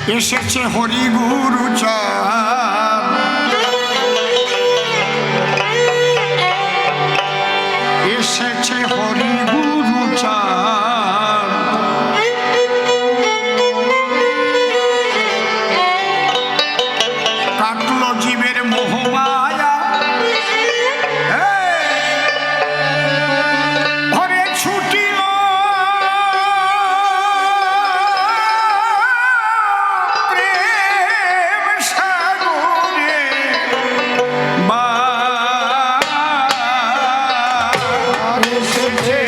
এসেছে হরি গুরু চাঁদ, এসেছে হরি গুরু চাঁদ, কাটলো জীবের মোহমায়া, হরে ছুটিল প্রেম সাগরে বা এসেছে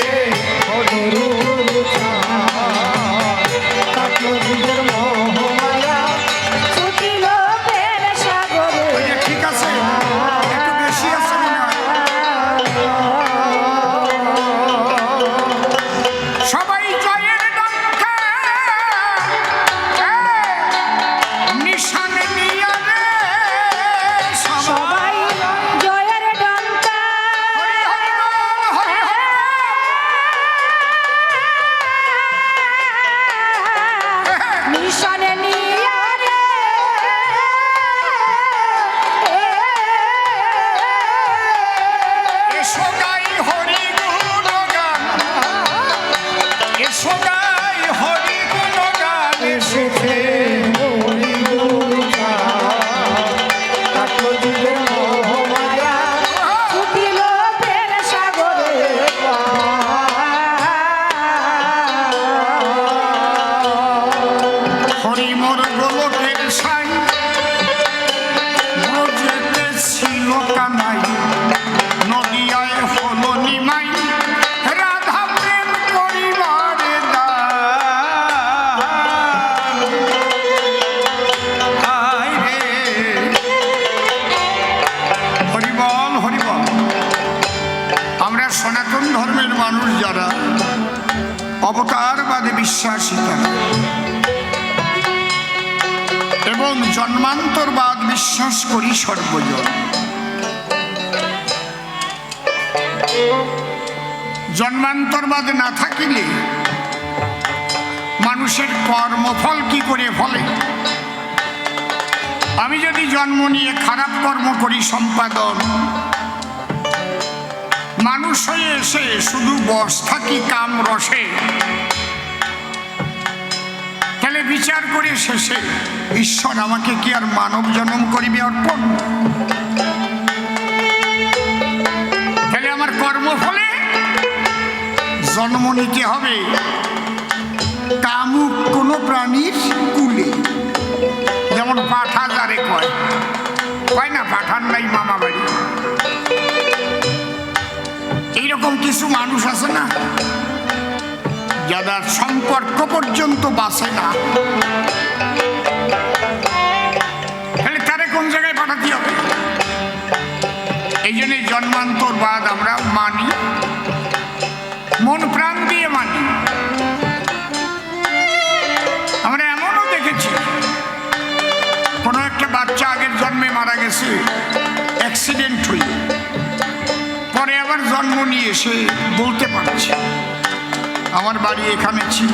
হরি গুরু চাঁদ, কাটলো জীবের মোহমায়া, ছুটিল প্রেম সাগরে। ঠিক আছে, একটু বেশি আছে মনে হয়। সবাই জয়ের ডঙ্কা নিশানে নিয়ে রে, সবাই জয়ের ডঙ্কা হরি হরি বল, হরি হরি নিশানে নিয়া রে, এসো গাই হরি গুণগান, এসো গাই হরি গুণগান, এসেছে হরি গুরু চাঁদ, কাটলো জীবের মোহমায়া, ছুটিল প্রেম সাগরে। হরি মোর গোলকের সাই, ব্রজেতে ছিল কানাই, নদিয়ায় হলো নিমাই, রাধা প্রেম করিবারে দান। আয় রে হরি বল, হরি বল। আমরা সনাতন ধর্মের মানুষ যারা অবতারবাদে বিশ্বাসী তারা এবং জন্মান্তরবাদ বিশ্বাস করি সর্বজন। জন্মান্তরবাদ না থাকিলে মানুষের কর্মফল কি করে ফলে? আমি যদি জন্ম নিয়ে খারাপ কর্ম করি সম্পাদন, মানুষ হয়ে এসে শুধু বস থাকি কাম রসে, তাহলে বিচার করে শেষে ঈশ্বর আমাকে কি আর মানব জন্ম করিবে অর্পণ? তাহলে আমার কর্মফলে জন্ম নিতে হবে কামুক কোন প্রাণীর কুলে। যেমন পাঠা যারে কয়, কয় না পাঠান নাই মামা বাড়ি, এইরকম কিছু মানুষ আছে না যাদের সম্পর্ক পর্যন্ত বাঁচে না, তাহলে তারে কোন জায়গায় পাঠাতে হবে? এই জন্যই জন্মান্তরবাদ আমরা মানি, মন প্রাণ দিয়ে মানি। আমরা এমনও দেখেছি কোনো একটা বাচ্চা আগের জন্মে মারা গেছে অ্যাক্সিডেন্ট হয়ে, পরে আবার জন্ম নিয়ে এসে বলতে পারছে আমার বাড়ি এখানে ছিল,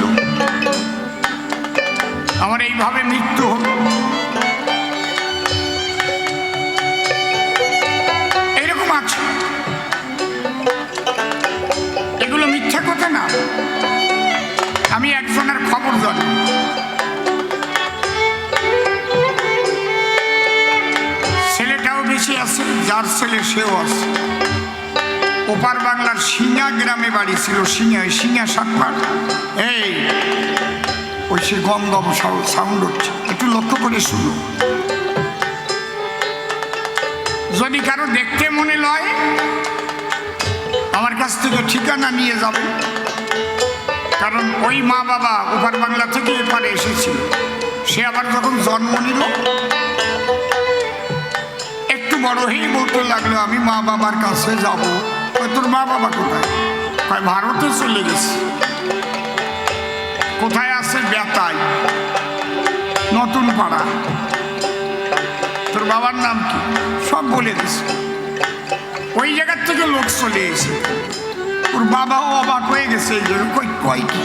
আমার এইভাবে মৃত্যু হলো। এরকম আছে, এগুলো মিথ্যা কথা না। আমি একজনের খবর জানি, ছেলেটাও বেশি আছে, যার ছেলে সেও আছে। ওপার বাংলার সিঙ্গা গ্রামে বাড়ি ছিল, সিঙ্গা সাতপাড়। এই ওই সে গম গম সাউন্ড হচ্ছে, একটু লক্ষ্য করে শুনো। যদি কারো দেখতে মনে লয় আমার কাছ থেকে ঠিকানা নিয়ে যাবে, কারণ ওই মা বাবা ওপার বাংলা থেকে এপারে এসেছিল। সে আবার যখন জন্ম নিল একটু বড় হয়ে বলতে লাগলো আমি মা বাবার কাছে যাব। তোর মা বাবা কোথায়? কয় ভারতে চলে গেছে। কোথায় আছে? বেতাই, নতুন পাড়া। তোর বাবার নাম কি? সব বলে দিছে। ওই জায়গার থেকে লোক চলে এসে ওর বাবাও অবাক হয়ে গেছে। এই জন্য কয় কি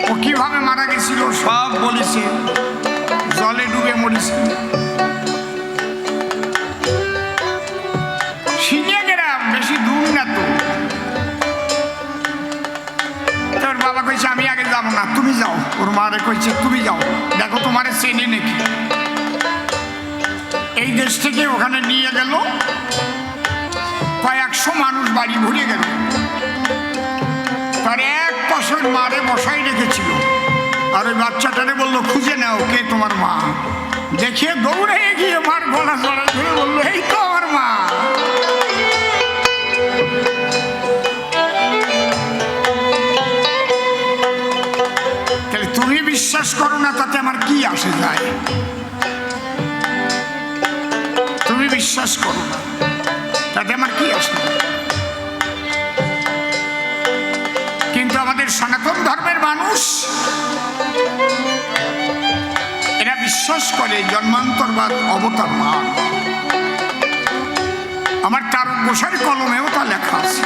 ও কিভাবে মারা গেছিল সব বলেছে, জলে ডুবে মরেছে। সিনিয়া গ্রাম বেশি দূর না তো। তোর বাবা কইছে আমি আগে যাবো না, তুমি যাও। ওর মারে কইছে তুমি যাও, দেখো তোমারে চেনে নাকি। এই দেশ থেকে ওখানে নিয়ে গেল, কয়েকশো মানুষ বাড়ি ভরে গেল। তার এক পাশের মারে বসাই রেখেছিল, আর ওই বাচ্চাটারে বললো খুঁজে নাও কে তোমার মা। দেখিয়ে দৌড়ে গিয়ে মার গলা জড়া ধরে বললো এই তো আমার মা। তাহলে তুমি বিশ্বাস করো না, তাতে আমার কি আসে যায়? তুমি বিশ্বাস করো না, তাতে আমার কি আসে? কিন্তু আমাদের সনাতন ধর্মের মানুষ এরা বিশ্বাস করে জন্মান্তরবাদ, অবতারবাদ। আমার তার গোসার কলমেও তা লেখা আছে।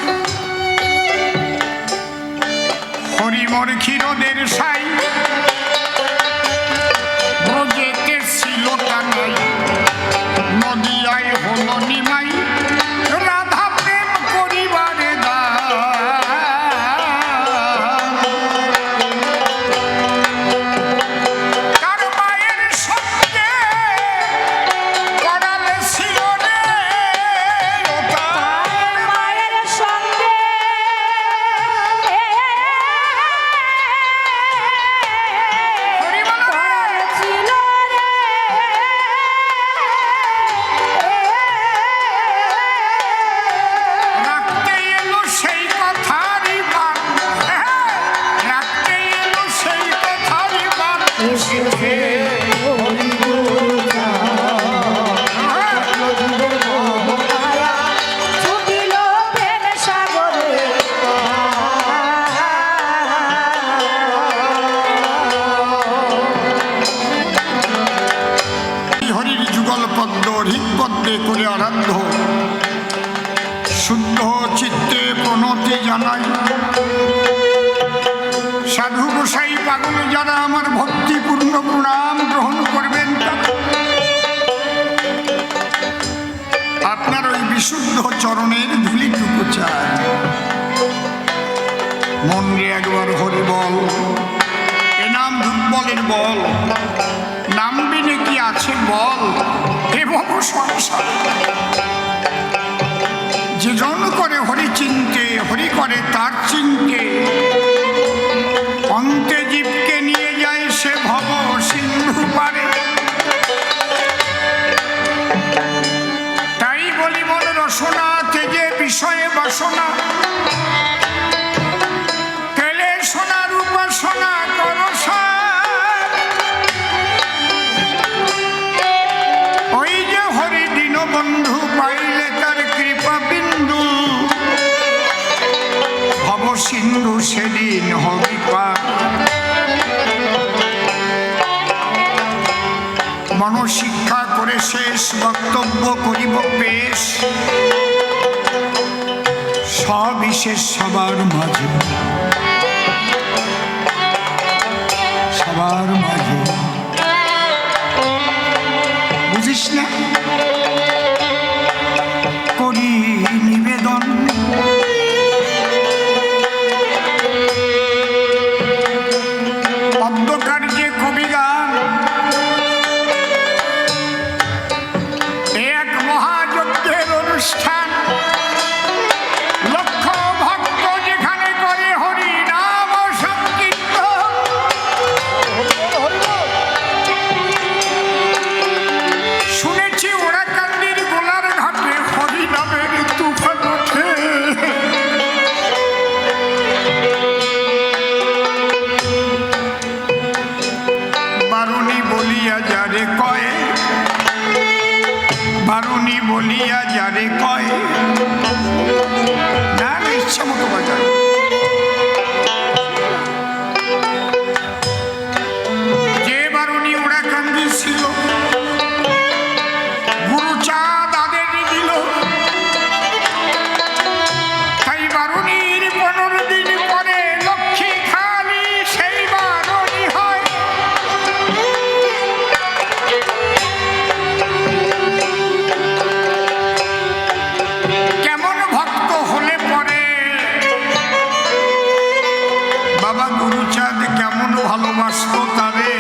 হরিমর ক্ষীরদের সাই ব্রজেতে ছিল টানাই, নদিয়ায় হলো নিমাই, রাধা প্রেম করিবারে তার মায়ের সঙ্গে করালে ছিল রে তার মায়ের সঙ্গে করেছিল রে। রাখতে এলো সেই কথারই মান, রাখতে এলো সেই কথারই মান। এসেছে ছুটিল প্রেম সাগরে। হরির যুগল পদ্ম হৃৎপদ্মে করে আরাধ্য, শুদ্ধ চিত্তে প্রণতি জানাই। সাধু গোসাই পাগল যারা আমার ভক্তিপূর্ণ প্রণাম গ্রহণ করবেন, আপনার ওই বিশুদ্ধ চরণের ধুলিটুকু চাই। মন রে একবার হরি বল, এ নাম দুর্বলের বল, নামবি নাকি আছে বল। এবং সংসার যে জন করে হরি চিনতে, হরি করে তার চিনতে, অন্তে জীবকে নিয়ে যায় সে ভব সিন্ধু পারে। তাই বলি মন রসনা তেজে বিষয়ে বাসনা, তেলে সোনার উপাসনা করো সার। ওই যে হরি দীনবন্ধু পাইলে তার কৃপা বিন্দু, ভব সিন্ধু সেদিন হবি পার। মনশিক্ষা করে শেষ বক্তব্য করিব পেশ, সবিশেষ সবার মাঝে, সবার মাঝে। বুঝিস না? করি নিবেদন পদ্মকার্যে কবিগান, এক মহাযজ্ঞের অনুষ্ঠান। লক্ষ ভক্ত যেখানে করে হরি নাম সংকীর্তন, শুনেছি ওরা কান্দির গোলার ঘাটে হরি নামের তুফান ওঠে। বারুণী বলিয়া যারে কয়, বারুণী বলিয়া যারে কয়, না ইচ্ছা মতো বাজার। যে বারুণী ওরা কান্দি ছিল, গুরুচাঁদ আদের দিল। তাই বারুণীর 15 দিন পরে লক্ষ্মী খালি সেই বার বাবা গুরুচাঁদ কেমন ভালোবাসতো তারে,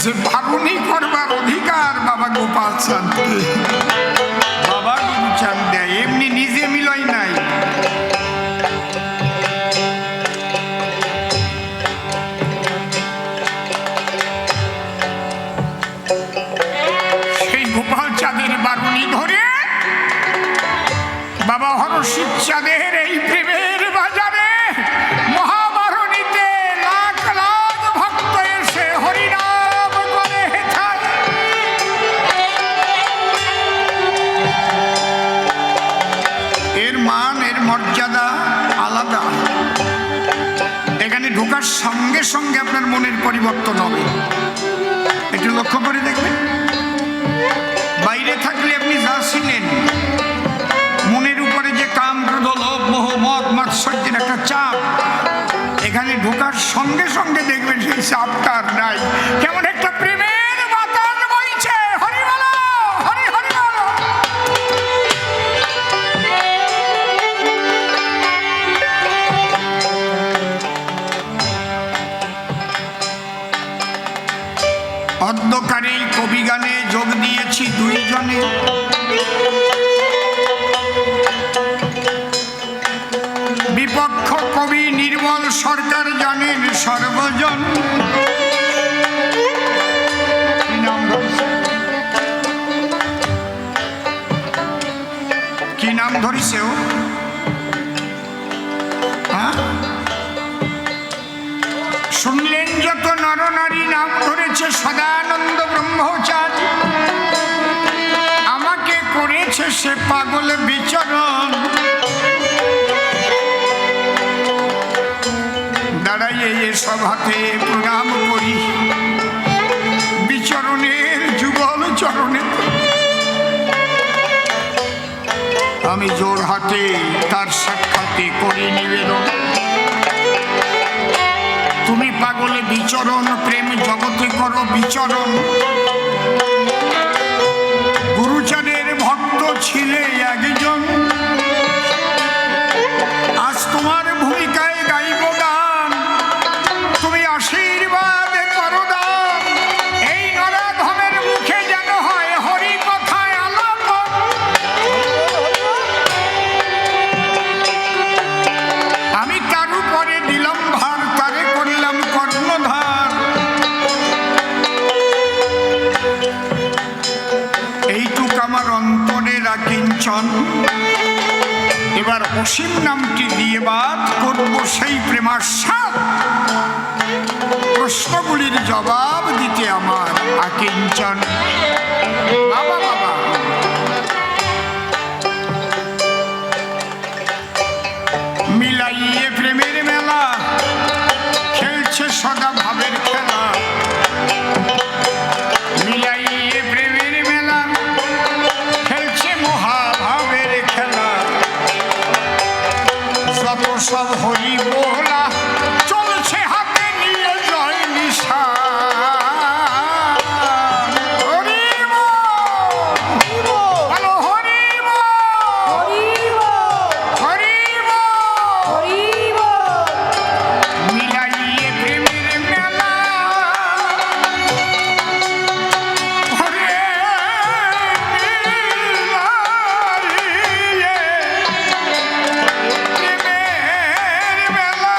যে বারুণী করবার অধিকার বাবা গোপাল চাঁদকে বাবা গুরুচাঁদ দেয়, এমনি নিজে মিলয় নাই। সেই গোপাল চাঁদের বারুণী ধরে বাবা হরশিব চাঁদের এই প্রেমের বাজারে মহাবারণীতে লাখ লাখ ভক্ত এসে হরিনাম করে হেথায়। এর মান এর মর্যাদা আলাদা। এখানে ঢোকার সঙ্গে সঙ্গে আপনার মনের পরিবর্তন হবে, একটু লক্ষ্য করে দেখবেন। বাইরে থাকলে আপনি যা ছিলেন, মনের উপরে যে কাম, ক্রোধ, লোভ, মোহ, মদ, মাৎসর্যের একটা চাপ, এখানে ঢোকার সঙ্গে সঙ্গে দেখবেন সেই চাপটা আর নাই। কেমন একটা প্রেমের বাতাস বইছে। হরি বলো, হরি হরি বলো। অন্ধকারে কবি গানে যোগ দিয়েছি দুইজনে, বিপক্ষ কবি নির্মল সরকার জানেন সর্বজন। কি নাম ধরিছে ও? হ্যাঁ, শুনলেন যত নরনারী নাম ধরেছে সদানন্দ ব্রহ্মচারী, আমাকে করেছে সে পাগল বিচরণ। দাঁড়াইয়ে এ সভাতে প্রণাম করি বিচরণের যুগল চরণে। আমি জোর হাতে তার সাক্ষাতে করি নিবেদন। তুমি পাগলে বিচরণ, প্রেম জগতে করো বিচরণ। গুরুচাঁদের ভক্ত ছিলে একজন, আজ তোমার ভূমিকায় গাইব গান। তুমি আশীর্বাদ করো দান, এই নরাধমের মুখে যেন হয় হরি কথায় আলাপ। আমি তার উপরে দিলাম ভার, তারে করলাম কর্ণধার। এইটুক আমার অন্তরে রাখিঞ্চন। এবার অসীম নামটি দিয়ে বাদ করব সেই প্রেমাস্বাদ। প্রশ্নগুলির জবাব দিতে আমার আকিঞ্চন। বাবা বাবা মিলাইয়ে প্রেমের মেলা, খেলছে সদা ভাবের খেলা। মিলাইয়ে প্রেমের মেলা, খেলছে মহাভাবের খেলা। যত সব হরি বলা চলছে হাতে নিয়ে জয় নিশা। হরি বল, বলো হরি বল, হরি বল। মিলাইয়ে প্রেমের মেলা, হরে মিলাইয়ে প্রেমের মেলা।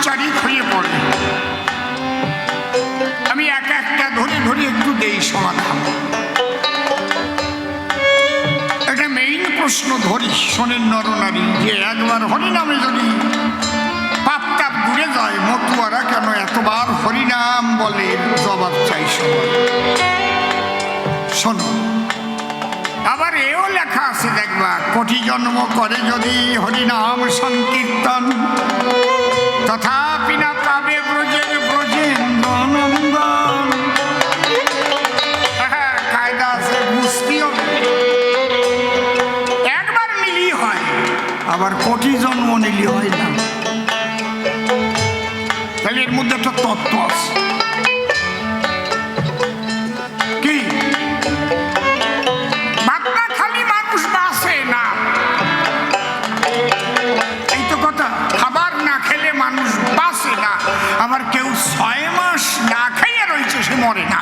চারিক হয়ে পড়ে। আমি একা একটা ধরে ধরে একটু দেই সমাধান। একটা মেইন প্রশ্ন ধরি, শোনেন নরনারী, যে একবার হরিনামে যদি পাপ তাপ দূরে যায়, মতুয়ারা কেন এতবার হরিনাম বলে? জবাব চাই সবাই। শোনো, আবার এও লেখা আছে দেখবা, কোটি জন্ম করে যদি হরিনাম সংকীর্তন, তথাপি না পাবে ব্রজের ব্রজেন্দ্রনন্দন। কায়দা আছে, বুঝতেও একবার নিলি হয়, আবার কোটি জন্ম নিলি হয় না। তাহলে এর মধ্যে একটা তত্ত্ব আছে। কি? ভাত না খালি মানুষ বাঁচে না, এই তো কথা। খাবার না খেলে মানুষ বাঁচে না। আবার কেউ 6 মাস না খাইয়ে রয়েছে, সে মরে না।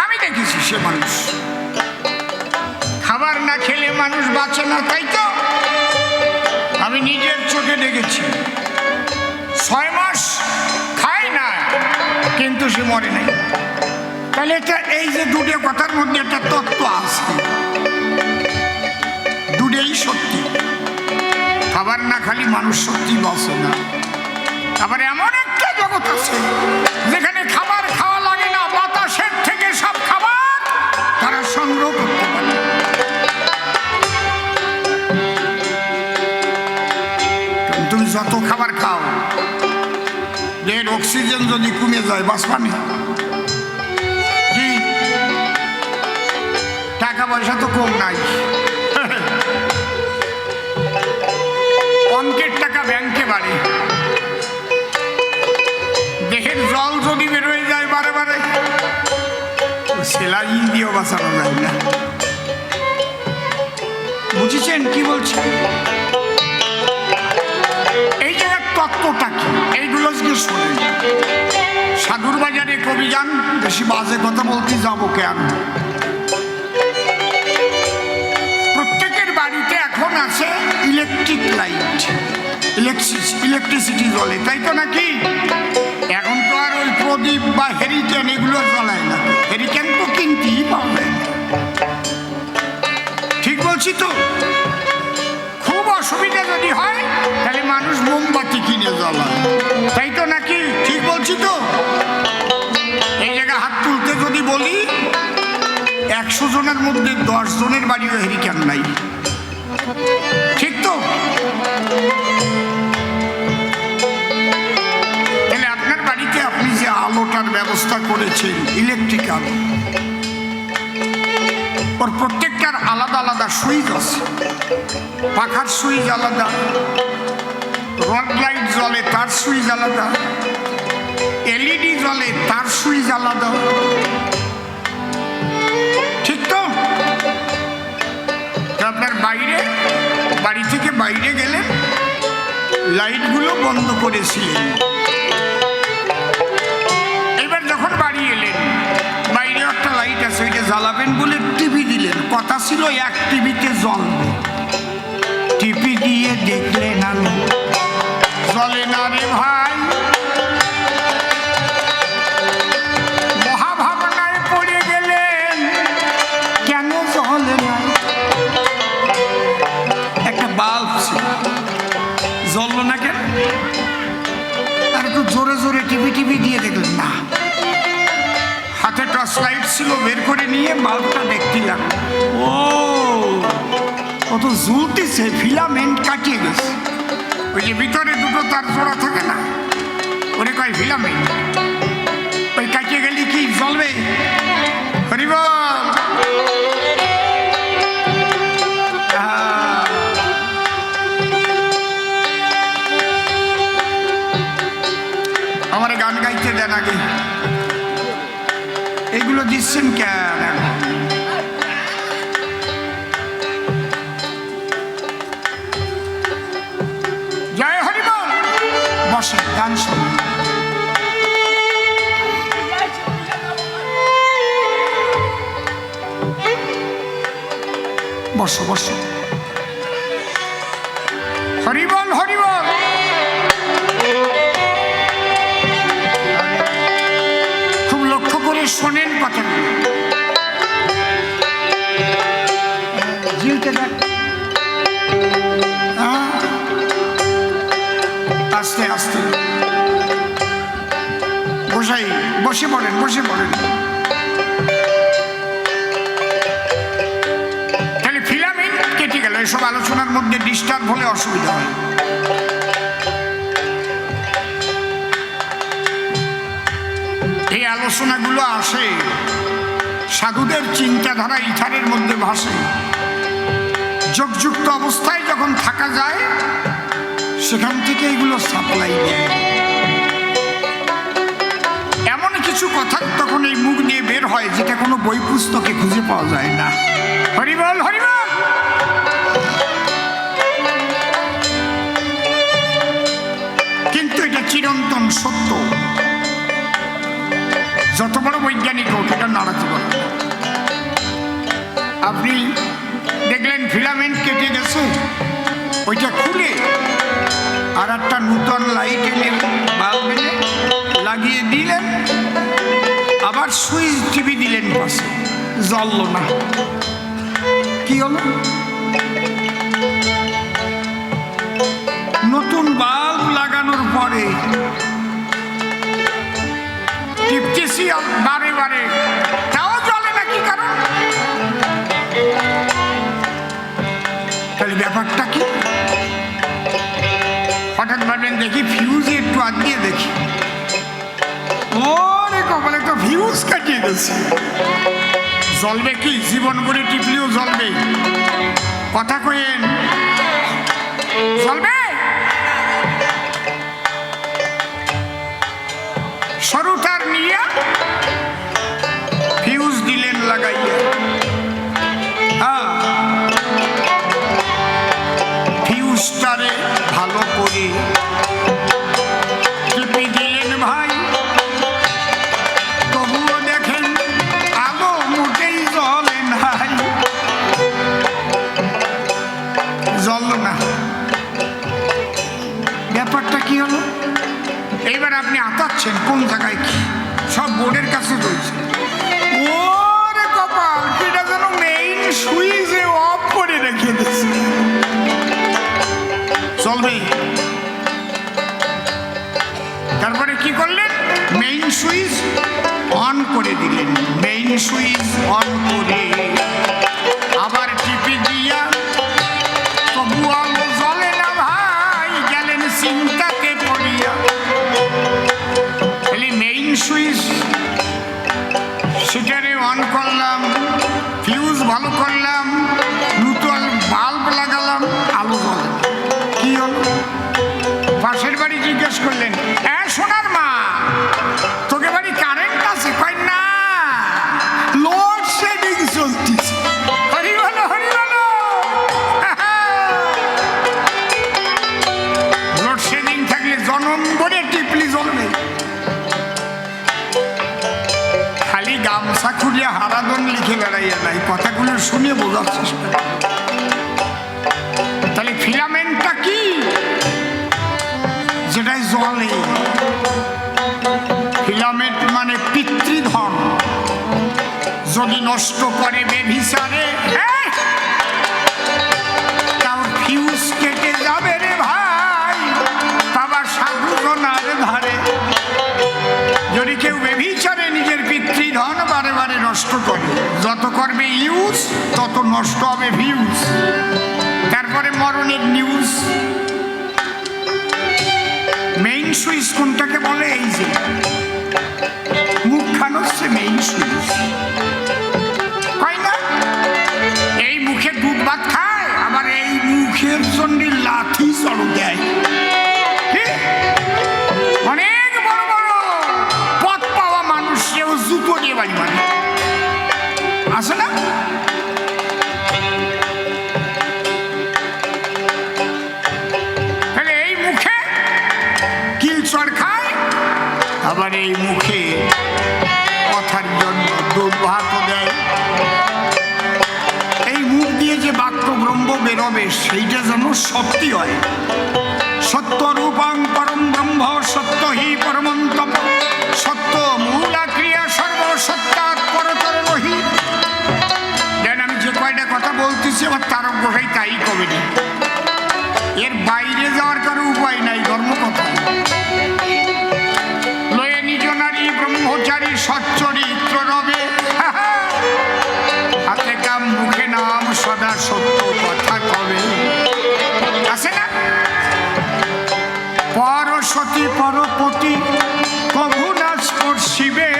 আমি দেখেছি সে মানুষ। খাবার না খেলে মানুষ বাঁচে না, তাই তো? আমি নিজের চোখে দেখেছি। 6 মাস খায় না, কিন্তু সে মরে নাই। তাহলে এটা, এই যে দুটো কথার মধ্যে একটা তত্ত্ব আছে, দুটোই সত্যি। খাবার না খালি মানুষ সত্যি বাঁচে না। আবার এমন একটা জগৎ আছে যেখানে খাবার খাওয়া লাগে না, বাতাসের থেকে সব খাবার তারা সংগ্রহ করতে পারে। তুমি যত খাবার খাও, দেহের অক্সিজেন যদি কমে যায়, বাঁচবা না। কি? টাকা পয়সা তো কম নাই, অঙ্কের টাকা ব্যাংকে বাড়ে। দেহের জল যদি বেরোয় যায় বারে বারে, সেলাইন দিয়েও বাঁচানো যায় না। বুঝেছেন কি বলছি? এই যে তত্ত্বটা কি, এইগুলো শোনেন। সাধুর বাজারে কবি যান, বেশি বাজে কথা বলতে যাবো কেন? প্রত্যেকের বাড়িতে এখন আছে ইলেকট্রিক লাইট, ইলেকট্রিসিটি জ্বলে, তাই তো নাকি? এখন তো আর ওই প্রদীপ বা হেরিকেন এগুলো জ্বলায় না। হেরিকেন তো কিনতেই পাবে। ঠিক বলছি তো? খুব অসুবিধা যদি হয়, তাহলে মানুষ মোমবাতি কিনে জ্বলায়, তাই তো নাকি? ঠিক বলছি তো? এই জায়গায় হাত তুলতে যদি বলি, 100 জনের মধ্যে 10 জনের বাড়িও হেরিকেন নাই। ঠিক তো? তাহলে আপনার বাড়িতে আপনি যে আলোটার ব্যবস্থা করেছেন, ইলেকট্রিক আলো, ওর প্রত্যেকটার আলাদা আলাদা সুইচ আছে। পাখার সুইচ আলাদা, রড লাইট জ্বলে তার সুইচ আলাদা, এলইডি জ্বলে তার সুইচ আলাদা। ঠিক তো? আপনার বাইরে, বাড়ি থেকে বাইরে গেলেন, লাইটগুলো বন্ধ করেছিলেন। এবার যখন বাড়ি এলেন, বাইরে একটা লাইট আছে, ওইটা জ্বালাবেন বলে টিভি দিলেন। কথা ছিল এক টিভিতে জ্বলবে। টিভি দিয়ে দেখলেন আলো জ্বলে না রে ভাই। মহাভাবনায় পড়ে গেলেন, কেন জ্বলে না? একটা বাল্ব ছিল, জ্বললো না কেন? আর একটু জোরে জোরে টিভি দিয়ে দেখলেন, না। হাতে টর্চ লাইট ছিল, বের করে নিয়ে বাল্বটা দেখতে লাগলো। ও তো জ্বলতেছে, ফিলামেন্ট কাটিয়ে গেছে। ওই যে ভিতরে দুটো তার জোড়া থাকে না, ওরে কয় ফিলামেন্ট। ওই কাটিয়ে গেলে কি জ্বলবে? হরিবল। আমার গান গাইতে দেন আগে। এগুলো দিচ্ছেন কেন? জয় হরিবল। বসে গান শুনুন। বসো বসো। হরিবল হরিবল। বসে পড়েন, বসে পড়েন। তাহলে ফিলামেন্ট কেটে গেল, এসব আলোচনার মধ্যে ডিস্টার্ব হলে অসুবিধা হয়। এই আলোচনাগুলো আসে সাধুদের চিন্তাধারা ইথারের মধ্যে ভাসে। যোগযুক্ত অবস্থায় যখন থাকা যায় সেখান থেকে এগুলো সাপ্লাই দেয়। এমন কিছু কথা তখন এই মুখ দিয়ে বের হয় যেটা কোনো বই পুস্তকে খুঁজে পাওয়া যায় না। হরিবল হরিবল। কিন্তু এটা চিরন্তন সত্য, যত বড় বৈজ্ঞানিক হোক এটা নাড়াতে পারে। আপনি দেখলেন ফিলামেন্ট কেটে গেছে, ওইটা খুলে আর একটা নূতন লাইট এনে বাল্ব এনে লাগিয়ে দিলেন, আবার সুইচ টিপে দিলেন পাশে, জ্বললো না। কি হলো? নতুন বাল্ব লাগানোর পরে টিপতেছি বারে বারে, তাও জ্বলে না। কি কারণ? তাহলে ব্যাপারটা কি? হঠাৎ ভাবলেন দেখি ফিউজে একটু হাত দিয়ে দেখি, ওরে কপালে তো ফিউজ কাটিয়ে গেছে। জ্বলবে কি? জীবন করে টিপলেও জ্বলবে। কথা কইেন, জ্বলবে? সরু তার নিয়ে ফিউজ দিলেন লাগাইয়া, ফিউজটারে ভালো করে টিপে দিলেন ভাই, তবুও দেখেন আলো মোটেই জ্বলে নাই, জ্বলল না। ব্যাপারটা কি হলো? এইবার আপনি আতাচ্ছেন কোন জায়গায় কি, সব বোর্ডের কাছে রয়েছে। ওরে কপাল, এটা যেন মেইন সুইচে অফ করে রেখে দিয়েছে। চলবে? তারপরে কি করলেন? মেইন সুইচ অন করে দিলেন। মেইন সুইচ অন করে আবার টিপে দিয়া তবু আলো জ্বলে না ভাই, গেলেন চিন্তাতে পড়িয়া। মেইন সুইচ সেটারে অন করলাম, ফিউজ ভালো করলাম, নতুন বাল্ব লাগালাম, আলো জ্বলে। কি হলো? পাশের বাড়ি জিজ্ঞেস করলেন, সোনার মা তোকে বাড়ি কারেন্ট আছে? কয় না, লোড শেডিং চলতেছে। হরি বলো হরি বলো। লোড শেডিং থাকলে জনম করে টিপলি জ্বলবে। খালি গামছা খুঁড়িয়া হারাদন লিখে বেড়াইয়া নাই, কথাগুলো শুনে বোঝার চেষ্টা। তাহলে ফিলামেন্টটা কি? যেটাই জ্বলে। ফিলামেন্ট মানে পিতৃধন, যদি নষ্ট করে বেভিচারে তাও ফিউজ কেটে যাবে রে ভাই, বাবা সাধুজনার ধারে। যদি কেউ বেভিচারে নিজের পিতৃধন বারে বারে নষ্ট করে, যত করবে ইউজ তত নষ্ট হবে ভিউজ, তারপরে মরণের নিউজ। মেইন সুইচ কোনটাকে বলে? এই যে মুখখান হচ্ছে মেইন সুইচ, হয় না? এই মুখে দুধ ভাত খায়, আবার এই মুখের জন্য লাঠি চড় দেয়। অনেক বড় বড় পথ পাওয়া মানুষ কেউ জুতো দিয়ে বাড়ি মারে, আছে না? তাহলে এই মুখে কিলচড় খায়, আবার এই মুখে কথার জন্য দুধ ভাত দেয়। এই মুখ দিয়ে যে বাক্য ব্রহ্ম বেরোবে সেইটা যেন সত্যি হয়। সত্য রূপং পরম ব্রহ্ম সত্য হি পরমন্তপ, সত্য মূলা ক্রিয়া সর্ব সত্যাৎ পরতর রহি। দেন আমি যে কয়টা কথা বলতেছি আমার তারক গোসাই তাই কবে নি, এর বাইরে যাওয়ার কারো উপায় নাই। ধর্ম কথা লয়ে নিজ নারী ব্রহ্মচারী সতী পরপতি কভু না স্পর্শিবে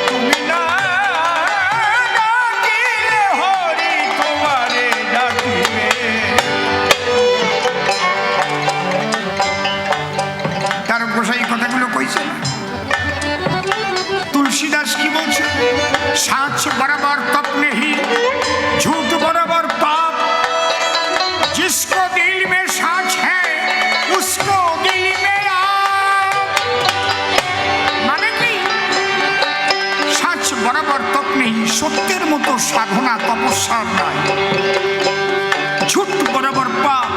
তুমি না ডাকিলে হরি তোমারে ডাকিবে। তার গোসাই কথাগুলো কইছে। तुलसीदास की बोलছে साच बराबर तप नहीं झूठ बराबर पाप जिसको दिल में साच है उसको दिल में आप। মানে কি সাচ বরাবর তপ নেই, সত্যের মতো সাধনা তপস্যার নাই। ঝুট বরাবর পাপ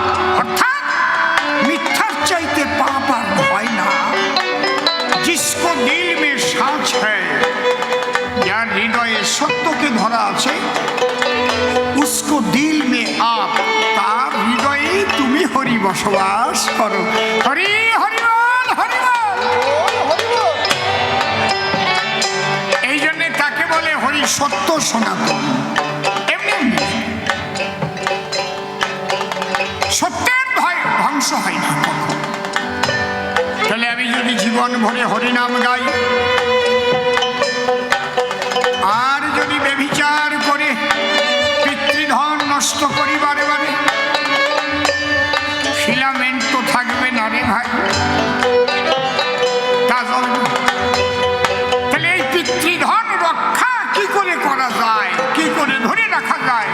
অর্থাৎ মিথ্যার চাইতে পাপ আর হয় না। जिसको दिल में साच है, यार हृदय सत्य के धरा আছে उसको दिल में आप तार हृदय তুমি হরি বসবাস করো। হরি হরি বল হরি বল। এই জন্য তাকে বলে হরি সত্য সনাতন। এমনি সত্যের ভয় ধ্বংস হয় না। তাহলে আমি যদি জীবন ভরে হরিনাম গাই আর যদি ব্যভিচার করে পিতৃধন নষ্ট করি বারে বারে, ফিলামেন্ট তো থাকবে না রে ভাই। তাহলে এই পিতৃধন রক্ষা কি করে করা যায়, কি করে ধরে রাখা যায়,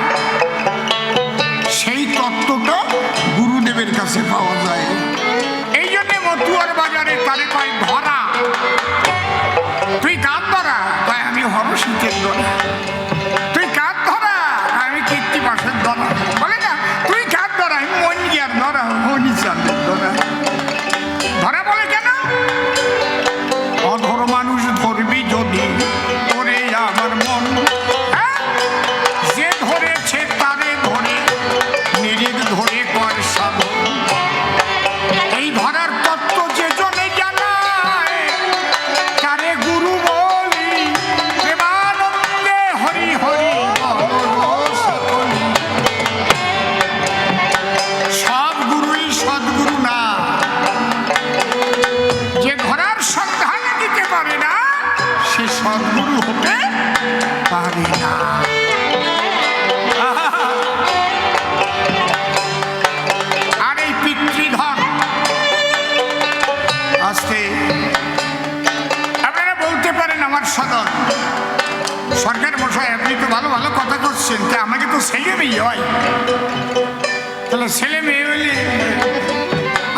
সেই তত্ত্বটা গুরুদেবের কাছে পাওয়া যায়। এই জন্য মতুয়ার বাজারে তারে কয় ধরা। তুই কার ধরা? তাই আমি হরশীতের ধরা। তুই কার ধরা? আমি কীর্তিবাসের ধরা। বলে না তুই কার ধরা? আমি মন গিয়ার ধরা, মনি চাঁদের ধরা। ধরা বলে কেন? অধর মানুষ ধরবি যদি ওরে আমার মন, যে ধরেছে তারে ধরে নিরিখ ধরে কর সাধন। এই ধরার তত্ত্ব যে জনে জানায় তারে গুরু বলি প্রেমানন্দে হরি হরি সকলি। সব গুরুই সদ্গুরু না। যে ধরার সন্ধান দিতে পারে না সে সদ্গুরু হতে পারে না। আর এই পিতৃধন আজকে আপনারা বলতে পারেন আমার সদন সরকার মশাই আপনি তো ভালো ভালো কথা করছেন, তা আমাকে তো ছেলে মেয়ে হয়। তাহলে ছেলে মেয়ে হইলে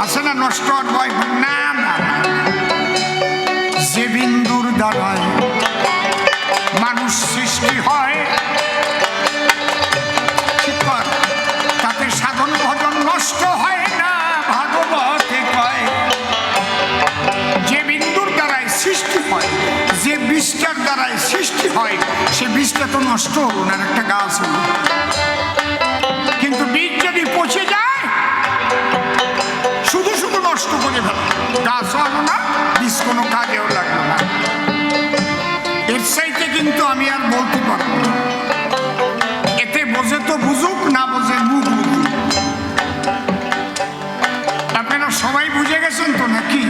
আছে না নষ্ট আর ভয়? না না, যে বিন্দুর দ্বারায় মানুষ সৃষ্টি হয় তাতে সাধন ভজন নষ্ট হয় না। ভাগবতে কয় যে বিন্দুর দ্বারায় সৃষ্টি হয়, যে বীজটার দ্বারায় সৃষ্টি হয়, সে বীজটা তো নষ্ট হলো না, একটা গাছ হলো। কিন্তু বীজ যদি পচে যায় শুধু শুধু নষ্ট করে ফেলো, গাছও হলো না, বীজ কোনো কাজেও লাগলো না। এর চাইতে কিন্তু আমি আর বলতে পারবো না। এতে বোঝে তো বুঝুক, না বোঝে মুখ বুঝুক। আপনারা সবাই বুঝে গেছেন তো নাকি?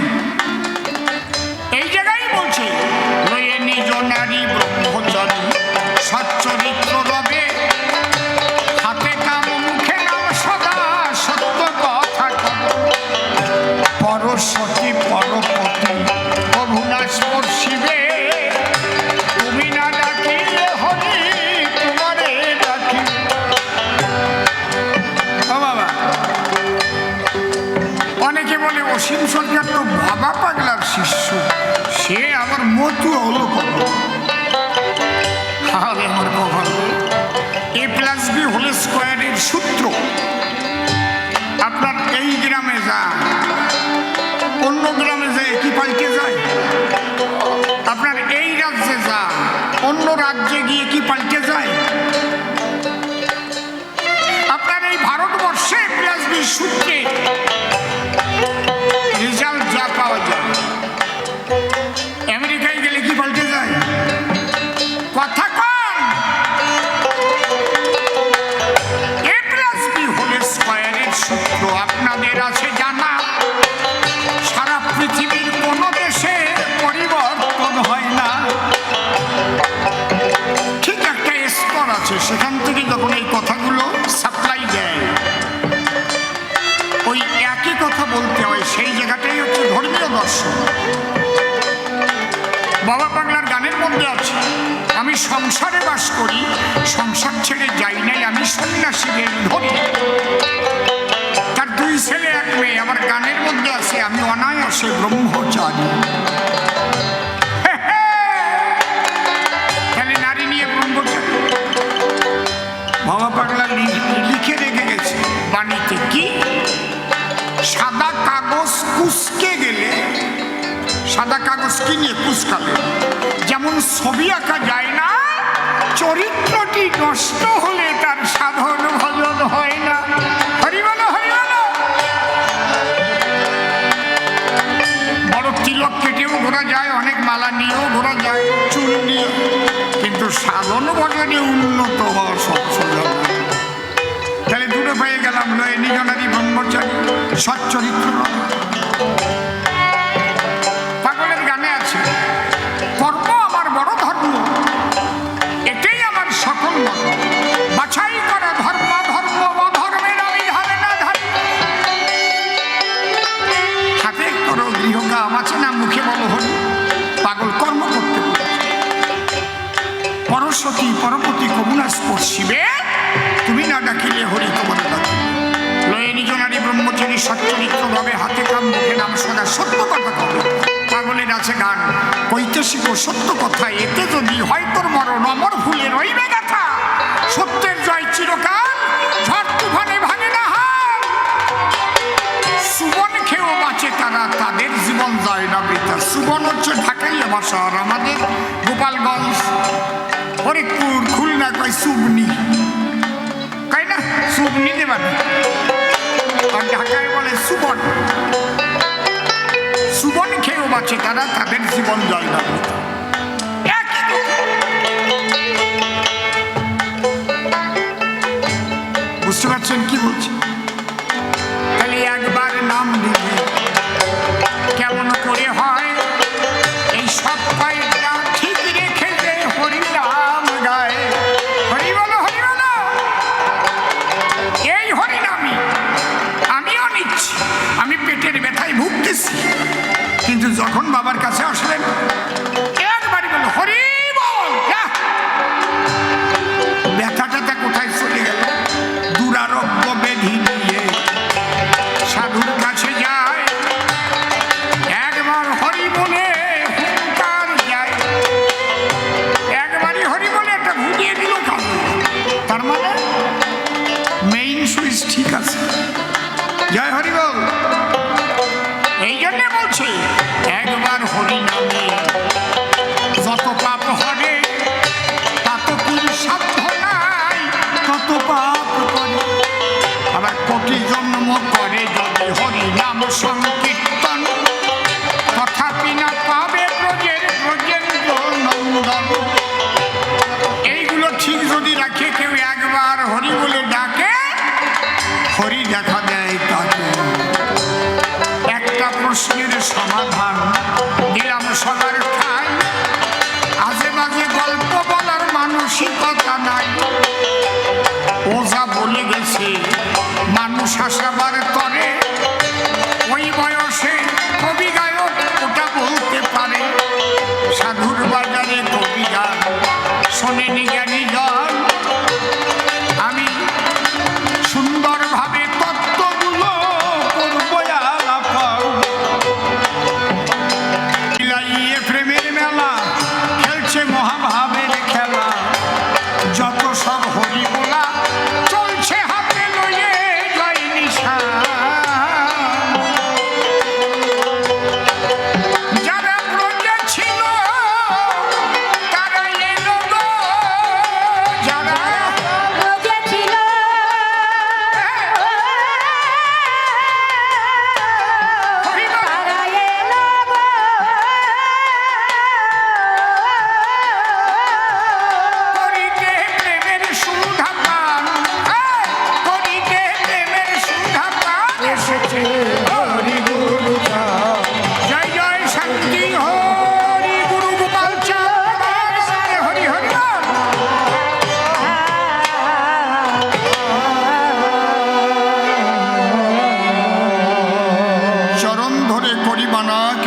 এই জায়গায় বলছে লয়ে নিজ নারী ব্রহ্মচারী সচ্চরিত্র রবে হাতে কাম মুখে নাম সদা সত্য কথা পরশতী পরপতি অভুনা স্পর্শিবে তুমি না ডাকিলে হরি তোমারে ডাকি। ও বাবা, অনেকে বলে অসীম সরকার তো বাবা পাগলার শিষ্য, সে আবার মতু হলো কত। আরে আমার কখন A+B হোল স্কোয়ারের সূত্র আপনার এই গ্রামে যা অন্য গ্রামে যায় কি পাল্টে যায়? আপনার এই রাজ্যে যা অন্য রাজ্যে গিয়ে কি পাল্টে যায়? আপনার এই ভারতবর্ষে A+B সূত্রে রেজাল্ট যা পাওয়া যায়, আমেরিকায় গেলে কি পাল্টে যায়? কথা কন। A+B হোল স্কোয়ারের সূত্র আপনাদের আছে জানা? কথা বলতে হয়, সেই জায়গাটাই হচ্ছে ধর্মীয় দর্শন। বাবা পাগলার গানের মধ্যে আছে, আমি সংসারে বাস করি, সংসার ছেড়ে যাই নাই, আমি সন্ন্যাসীদের ধরি। তার 2 ছেলে 1 মেয়ে। আবার গানের মধ্যে আছে, আমি অনায়াসে ব্রহ্মচারী। তাহলে নারী নিয়ে ব্রহ্মচারী। বাবা পাগলা লিখে রেখে গেছে বাণীতে, কি সাদা কাগজ কুচকে গেলে, সাদা কাগজ কি নিয়ে কুচকাবে, যেমন ছবি আঁকা যায় না, চরিত্রটি নষ্ট হলে তার সাধন ভজন হয় না। হরি বলো, হরি বলো। বড় তিলক কেটেও ঘোরা যায়, অনেক মালা নিয়েও ঘোরা যায়, চুল নিয়ে, কিন্তু সাধন ভজনে উন্নত হওয়া সব সোজা। তাহলে দুটো পেয়ে গেলাম, লয়ে নিজনারি ব্রহ্মচারী, সচ্চরিত্র। পাগলের গানে আছে, কর্ম আমার বড় ধর্ম, এটাই আমার সকল মত, বাছাই করা ধর্ম ধর্ম, অধর্মের আমি ধারে না ধারি। হাতে করো গৃহকাম আছে না, মুখে বলো হরি। পাগল কর্ম করতে পরশতী পরপতি কমুনা স্পর্শিবে, তুমি না ডাকিলে হরি তোমার ডাকি। লয়ে নিজ নারী ব্রহ্মচারী সচ্চরিত্র ভাবে, হাতে কাম মুখে নাম সদা সত্য কথা কবে। পাগলের আছে গান, কইতে শিখো সত্য কথা, এতে যদি হয় তোর মরণ, অমর ভুলে রইবে গাথা। সত্যের জয় চিরকাল, ঝড় তুফানে ভাঙে না হাল। সুবন খেয়েও বাঁচে তারা, তাদের জীবন যায় না বৃথা। সুবন হচ্ছে ঢাকাইয়া ভাষা, আর আমাদের গোপালগঞ্জ, ফরিদপুর, খুলনা কয় সুবনি, কয় না সুবনি দেবেন, আর ঢাকায় বলে সুবন। সুবন খেয়েও বাঁচে তারা, তাদের জীবন যায় না বৃথা। বুঝতে পারছেন কি বলছি? তাহলে একবার নাম দিলে কেমন করে হয়, এই সব কয়েকটা ঠিক রেখে যে হরি নাম গায়। হরি বলো, হরি বলো। এই হরি নামই আমিও নিচ্ছি, আমি পেটের ব্যথায় ভুগতেছি, কিন্তু যখন বাবার কাছে আসলেন একবারই বলো হরি বল, ব্যথাটা কোথায় চলে গেল? দুরারোগ্য বেধি নিয়ে সাধুর কাছে যায়, একবার হরি বলে হুঙ্কার যায়, একবারই হরি বলে একটা ভুলিয়ে দিল কাজ। তার মানে মেইন সুইচ ঠিক আছে। জয় হরি বল। এই জন্যে বলছে একবার হরি নামে যত পাপ হবে, তত কুল সাধ্য নাই, তত পাপ করে। আবার কোটি জন্ম করে যদি হরি নাম সংকীর্তন, তথাপি না পাবে ব্রজের ব্রজেন্দ্র নন্দন। এইগুলো ঠিক যদি রাখে কেউ, একবার হরি বলে ডাকে, হরি দেখা দেয় তাকে। একটা প্রশ্নের সমাধান দিলাম সবার ঠাই, আজে বাজে গল্প বলার মানসিকতা নাই। ওঝা বলে গেছে মানুষ আসাবার তরে, ওই বয়সে কবি গায়ক ওটা বলতে পারে। সাধুর বাজারে কবি গান শোনেনি জ্ঞানী জন, আমি সুন্দরভাবে তত্ত্বগুলো করবো আলাপন। মিলাইয়ে প্রেমের মেলা, খেলছে মহাভাবের খেলা, যত সব হরি বলা চলছে হাতে লয়ে জয় নিশান।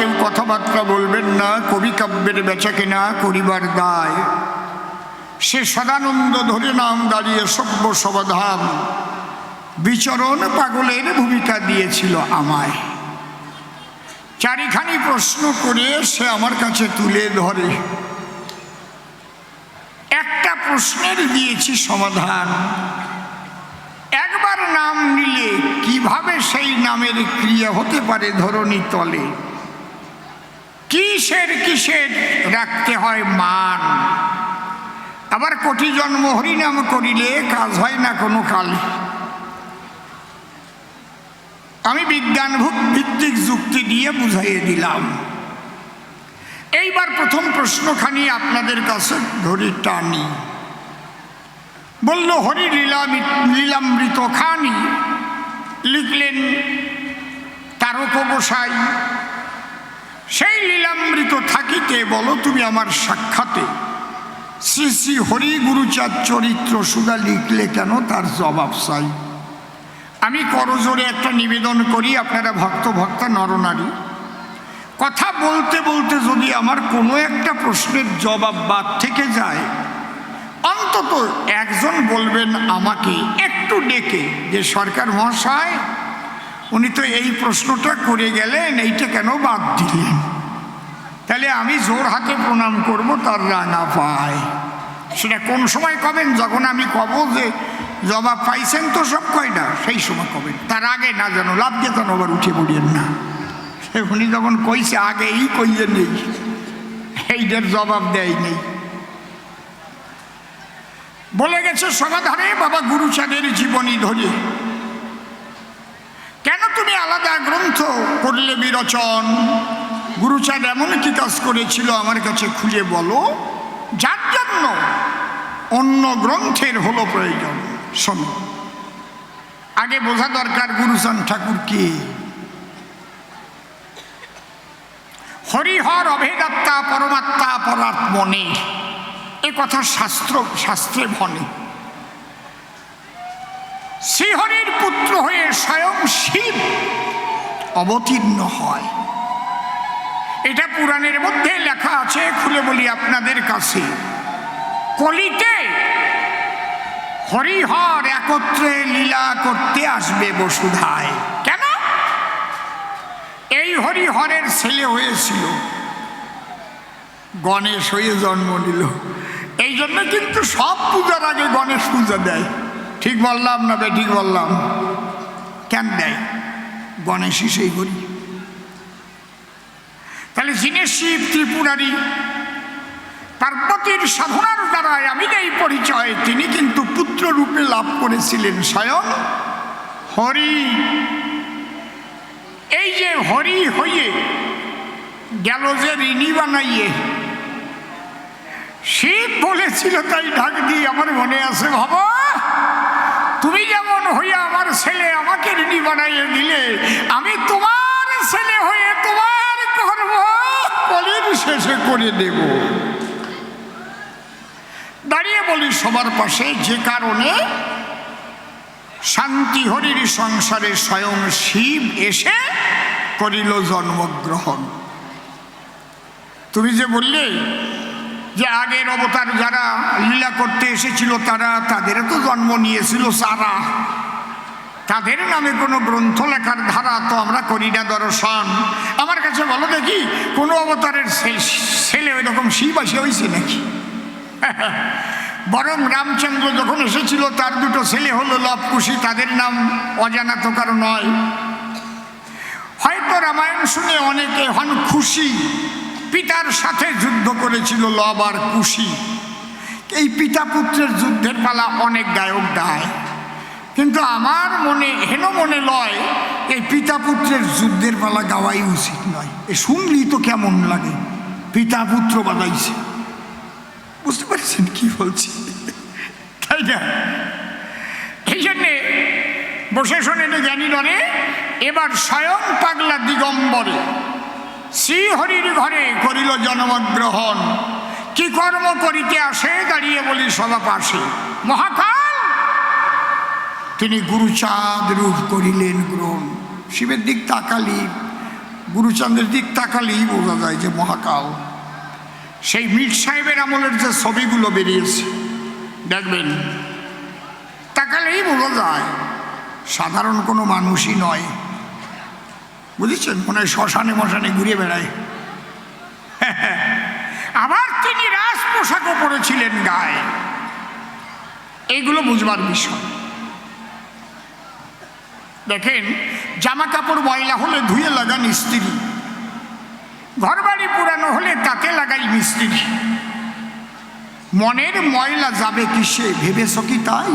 কেউ কথাবার্তা বলবেন না, কবি কাব্যের বেচাকেনা করিবার দায়। সে সদানন্দ ধরে নাম দাঁড়িয়ে সভ্য সমাধান, বিচরণ পাগলের ভূমিকা দিয়েছিল আমায়। চারিখানি প্রশ্ন করে সে আমার কাছে তুলে ধরে, একটা প্রশ্নের দিয়েছি সমাধান। একবার নাম নিলে কিভাবে সেই নামের ক্রিয়া হতে পারে ধরণী তলে? কিসের কিসের রাখতে হয় মান, আবার কোটি জন্ম হরিনাম করিলে কাজ হয় না কোনো কালে। আমি বিজ্ঞান ভিত্তিক যুক্তি দিয়ে বুঝাইয়ে দিলাম। এইবার প্রথম প্রশ্নখানি আপনাদের কাছে ধরি টানি। বলল হরি লীলামৃত খানি, লিখলেন তারক গোসাই। সেই লীলামৃত থাকিতে বলো তুমি আমার সাক্ষাতে, শ্রী শ্রী হরি গুরুচাঁদ চরিত্র সুধা লিখলে কেন তার জবাব চাই। আমি করজোরে একটা নিবেদন করি, আপনারা ভক্তা নরনারী, কথা বলতে বলতে যদি আমার কোনো একটা প্রশ্নের জবাব বাদ থেকে যায়, অন্তত একজন বলবেন আমাকে একটু ডেকে যে সরকার মহাশয় উনি তো এই প্রশ্নটা করে গেলেন, এইটা কেন বাদ দিলেন। তাহলে আমি জোর হাতে প্রণাম করব তার রাঙা পায়। সেটা কোন সময় কবেন? যখন আমি কব যে জবাব পাইছেন তো সব কয়টা, সেই সময় কবেন। তার আগে না যেন লাভ দিয়ে যেন আবার উঠে পড়িয়েন না। উনি যখন কইছে আগেই কইয়ে নেই, এইটার জবাব দেয় নেই। বলে গেছে সমাধানে বাবা গুরুচাঁদের জীবনী ধরে, কেন তুমি আলাদা গ্রন্থ করলে বিরচন? গুরুচাঁদ এমন কি কাজ করেছিল আমার কাছে খুলে বলো, যার জন্য অন্য গ্রন্থের হলো প্রয়োজন। শোনো, আগে বোঝা দরকার গুরুচাঁদ ঠাকুর কে। হরিহর অভেদাত্মা পরমাত্মা পরাত্মনে, এ কথা শাস্ত্রে বনে। শ্রীহরির পুত্র হয়ে স্বয়ং শিব অবতীর্ণ হয়, এটা পুরাণের মধ্যে লেখা আছে। খুলে বলি আপনাদের কাছে, কলিতে হরিহর একত্রে লীলা করতে আসবে বসুধায়। কেন? এই হরিহরের ছেলে হয়েছিল, গণেশ হয়ে জন্ম নিল। এই জন্য কিন্তু সব পূজার আগে গণেশ পূজা দেয়। ঠিক বললাম না ঠিক বললাম? কেন দেয়? গণেশই সেই হরি। তাহলে যিনি শিব ত্রিপুরারি, পার্বতীর সাধনার দ্বারায় আমি এই পরিচয়, তিনি কিন্তু পুত্র রূপে লাভ করেছিলেন স্বয়ং হরি। এই যে হরি হইয়ে গেল যে ঋণী বানাইয়ে, শিব বলেছিল তাই ডাক দিয়ে আমার মনে আছে, বাবা তুমি যেমন হইয়া আমার ছেলে আমাকে ঋণী বানাইয়ে দিলে, আমি তোমার ছেলে হয়ে তোমার কর্ম কলির শেষে করে দেব। দাঁড়িয়ে বলি সবার পাশে, যে কারণে শান্তি হরির সংসারে স্বয়ং শিব এসে করিল জন্মগ্রহণ। তুমি যে বললে যে আগের অবতার যারা লীলা করতে এসেছিল তাদের তো জন্ম নিয়েছিল সারা, তাদের নামে কোনো গ্রন্থ লেখার ধারা তো আমরা করি না দর্শন। আমার কাছে বলো দেখি, কোনো অবতারের ছেলে ওই রকম শিব আসে হয়েছে নাকি? বরং রামচন্দ্র যখন এসেছিল তার দুটো ছেলে হলো লবকুশী, তাদের নাম অজানা তো কারো নয়। হয়তো রামায়ণ শুনে অনেকে হন খুশি, পিতার সাথে যুদ্ধ করেছিল লব আর কুশি। এই পিতা পুত্রের যুদ্ধের পালা অনেক গায়ক গায়, কিন্তু আমার মনে হেন মনে লয় এই পিতা পুত্রের যুদ্ধের পালা গাওয়াই উচিত নয়। এ শুনলি তো কেমন লাগে, পিতা পুত্র বাজাইছে, বুঝতে পারছেন কি বলছি? তাই না? এই জন্যে বসে শোনেন জ্ঞানী নরে। এবার স্বয়ং পাগলা দিগম্বরে শ্রীহরির ঘরে করিল জন্মগ্রহণ। কি কর্ম করিতে আসে? দাঁড়িয়ে বলি সভা পাশে, মহাকাল তিনি গুরুচাঁদ রূপ করিলেন গ্রহণ। শিবের দিক তাকালি গুরুচাঁদের দিক তাকালেই বোঝা যায় যে মহাকাল। সেই মীর সাহেবের আমলের যে ছবিগুলো বেরিয়েছে দেখবেন, তাকালেই বোঝা যায় সাধারণ কোনো মানুষই নয়, বুঝেছেন? মনে হয় শ্মশানে মশানে ঘুরে বেড়ায়। আবার তিনি রাজ পোশাকও পরেছিলেন গায়ে। এইগুলো বুঝবার বিষয়। দেখেন, জামা কাপড় ময়লা হলে ধুয়ে লাগান স্ত্রী, ঘরবাড়ি পুরানো হলে তাতে লাগাই মিস্ত্রি। মনের ময়লা যাবে কিসে ভেবেছ কি তাই?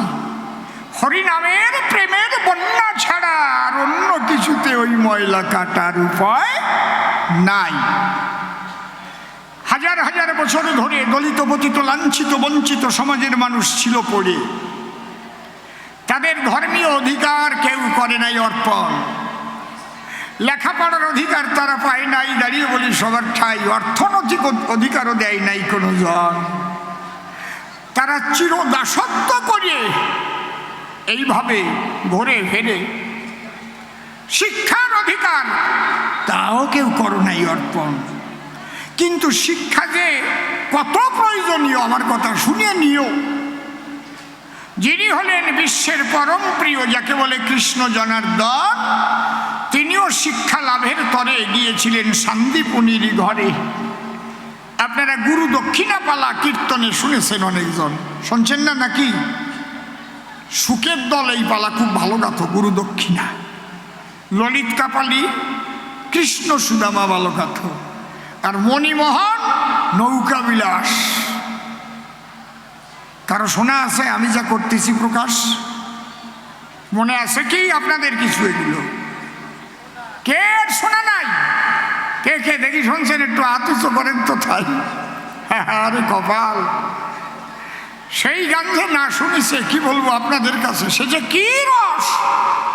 হরিনামের প্রেমের বন্যা ছাড়া আর অন্য কিছুতে ওই ময়লা কাটার উপায় নাই। হাজার হাজার বছর ধরে দলিত পতিত লাঞ্ছিত বঞ্চিত সমাজের মানুষ ছিল পড়ে, তাদের ধর্মীয় অধিকার কেউ করে নাই অর্পণ, লেখাপড়ার অধিকার তারা পায় নাই, দাঁড়িয়ে বলি সবার ঠাই, অর্থনৈতিক অধিকারও দেয় নাই কোনো জন। তারা চিরদাসত্ব করে এইভাবে ঘুরে ফেরে। শিক্ষার অধিকার তাও কেউ করো নাই অর্পণ। কিন্তু শিক্ষা যে কত প্রয়োজনীয় আমার কথা শুনে নিও। যিনি হলেন বিশ্বের পরম প্রিয়, যাকে বলে কৃষ্ণ জনার্দন, তিনিও শিক্ষা লাভের তরে গিয়েছিলেন শান্তিপুনির ঘরে। আপনারা গুরু দক্ষিণা পালা কীর্তনে শুনেছেন, অনেকজন শুনছেন না নাকি? সুখের দল এই পালা খুব ভালো গাথো, গুরু দক্ষিণা। ললিত কাপালি কৃষ্ণ সুদামা ভালো গাথো, আর মণিমোহন নৌকা বিলাস। কারো শোনা আছে আমি যা করতেছি প্রকাশ? মনে আছে কি আপনাদের কিছু এগুলো? কে শোনা নাই? কে কে দেখি শুনছেন? একটু আতুচ করেন তো তাই। আরে কপাল, সেই গান যে না শুনেছে কি বলবো আপনাদের কাছে, সে যে কি রস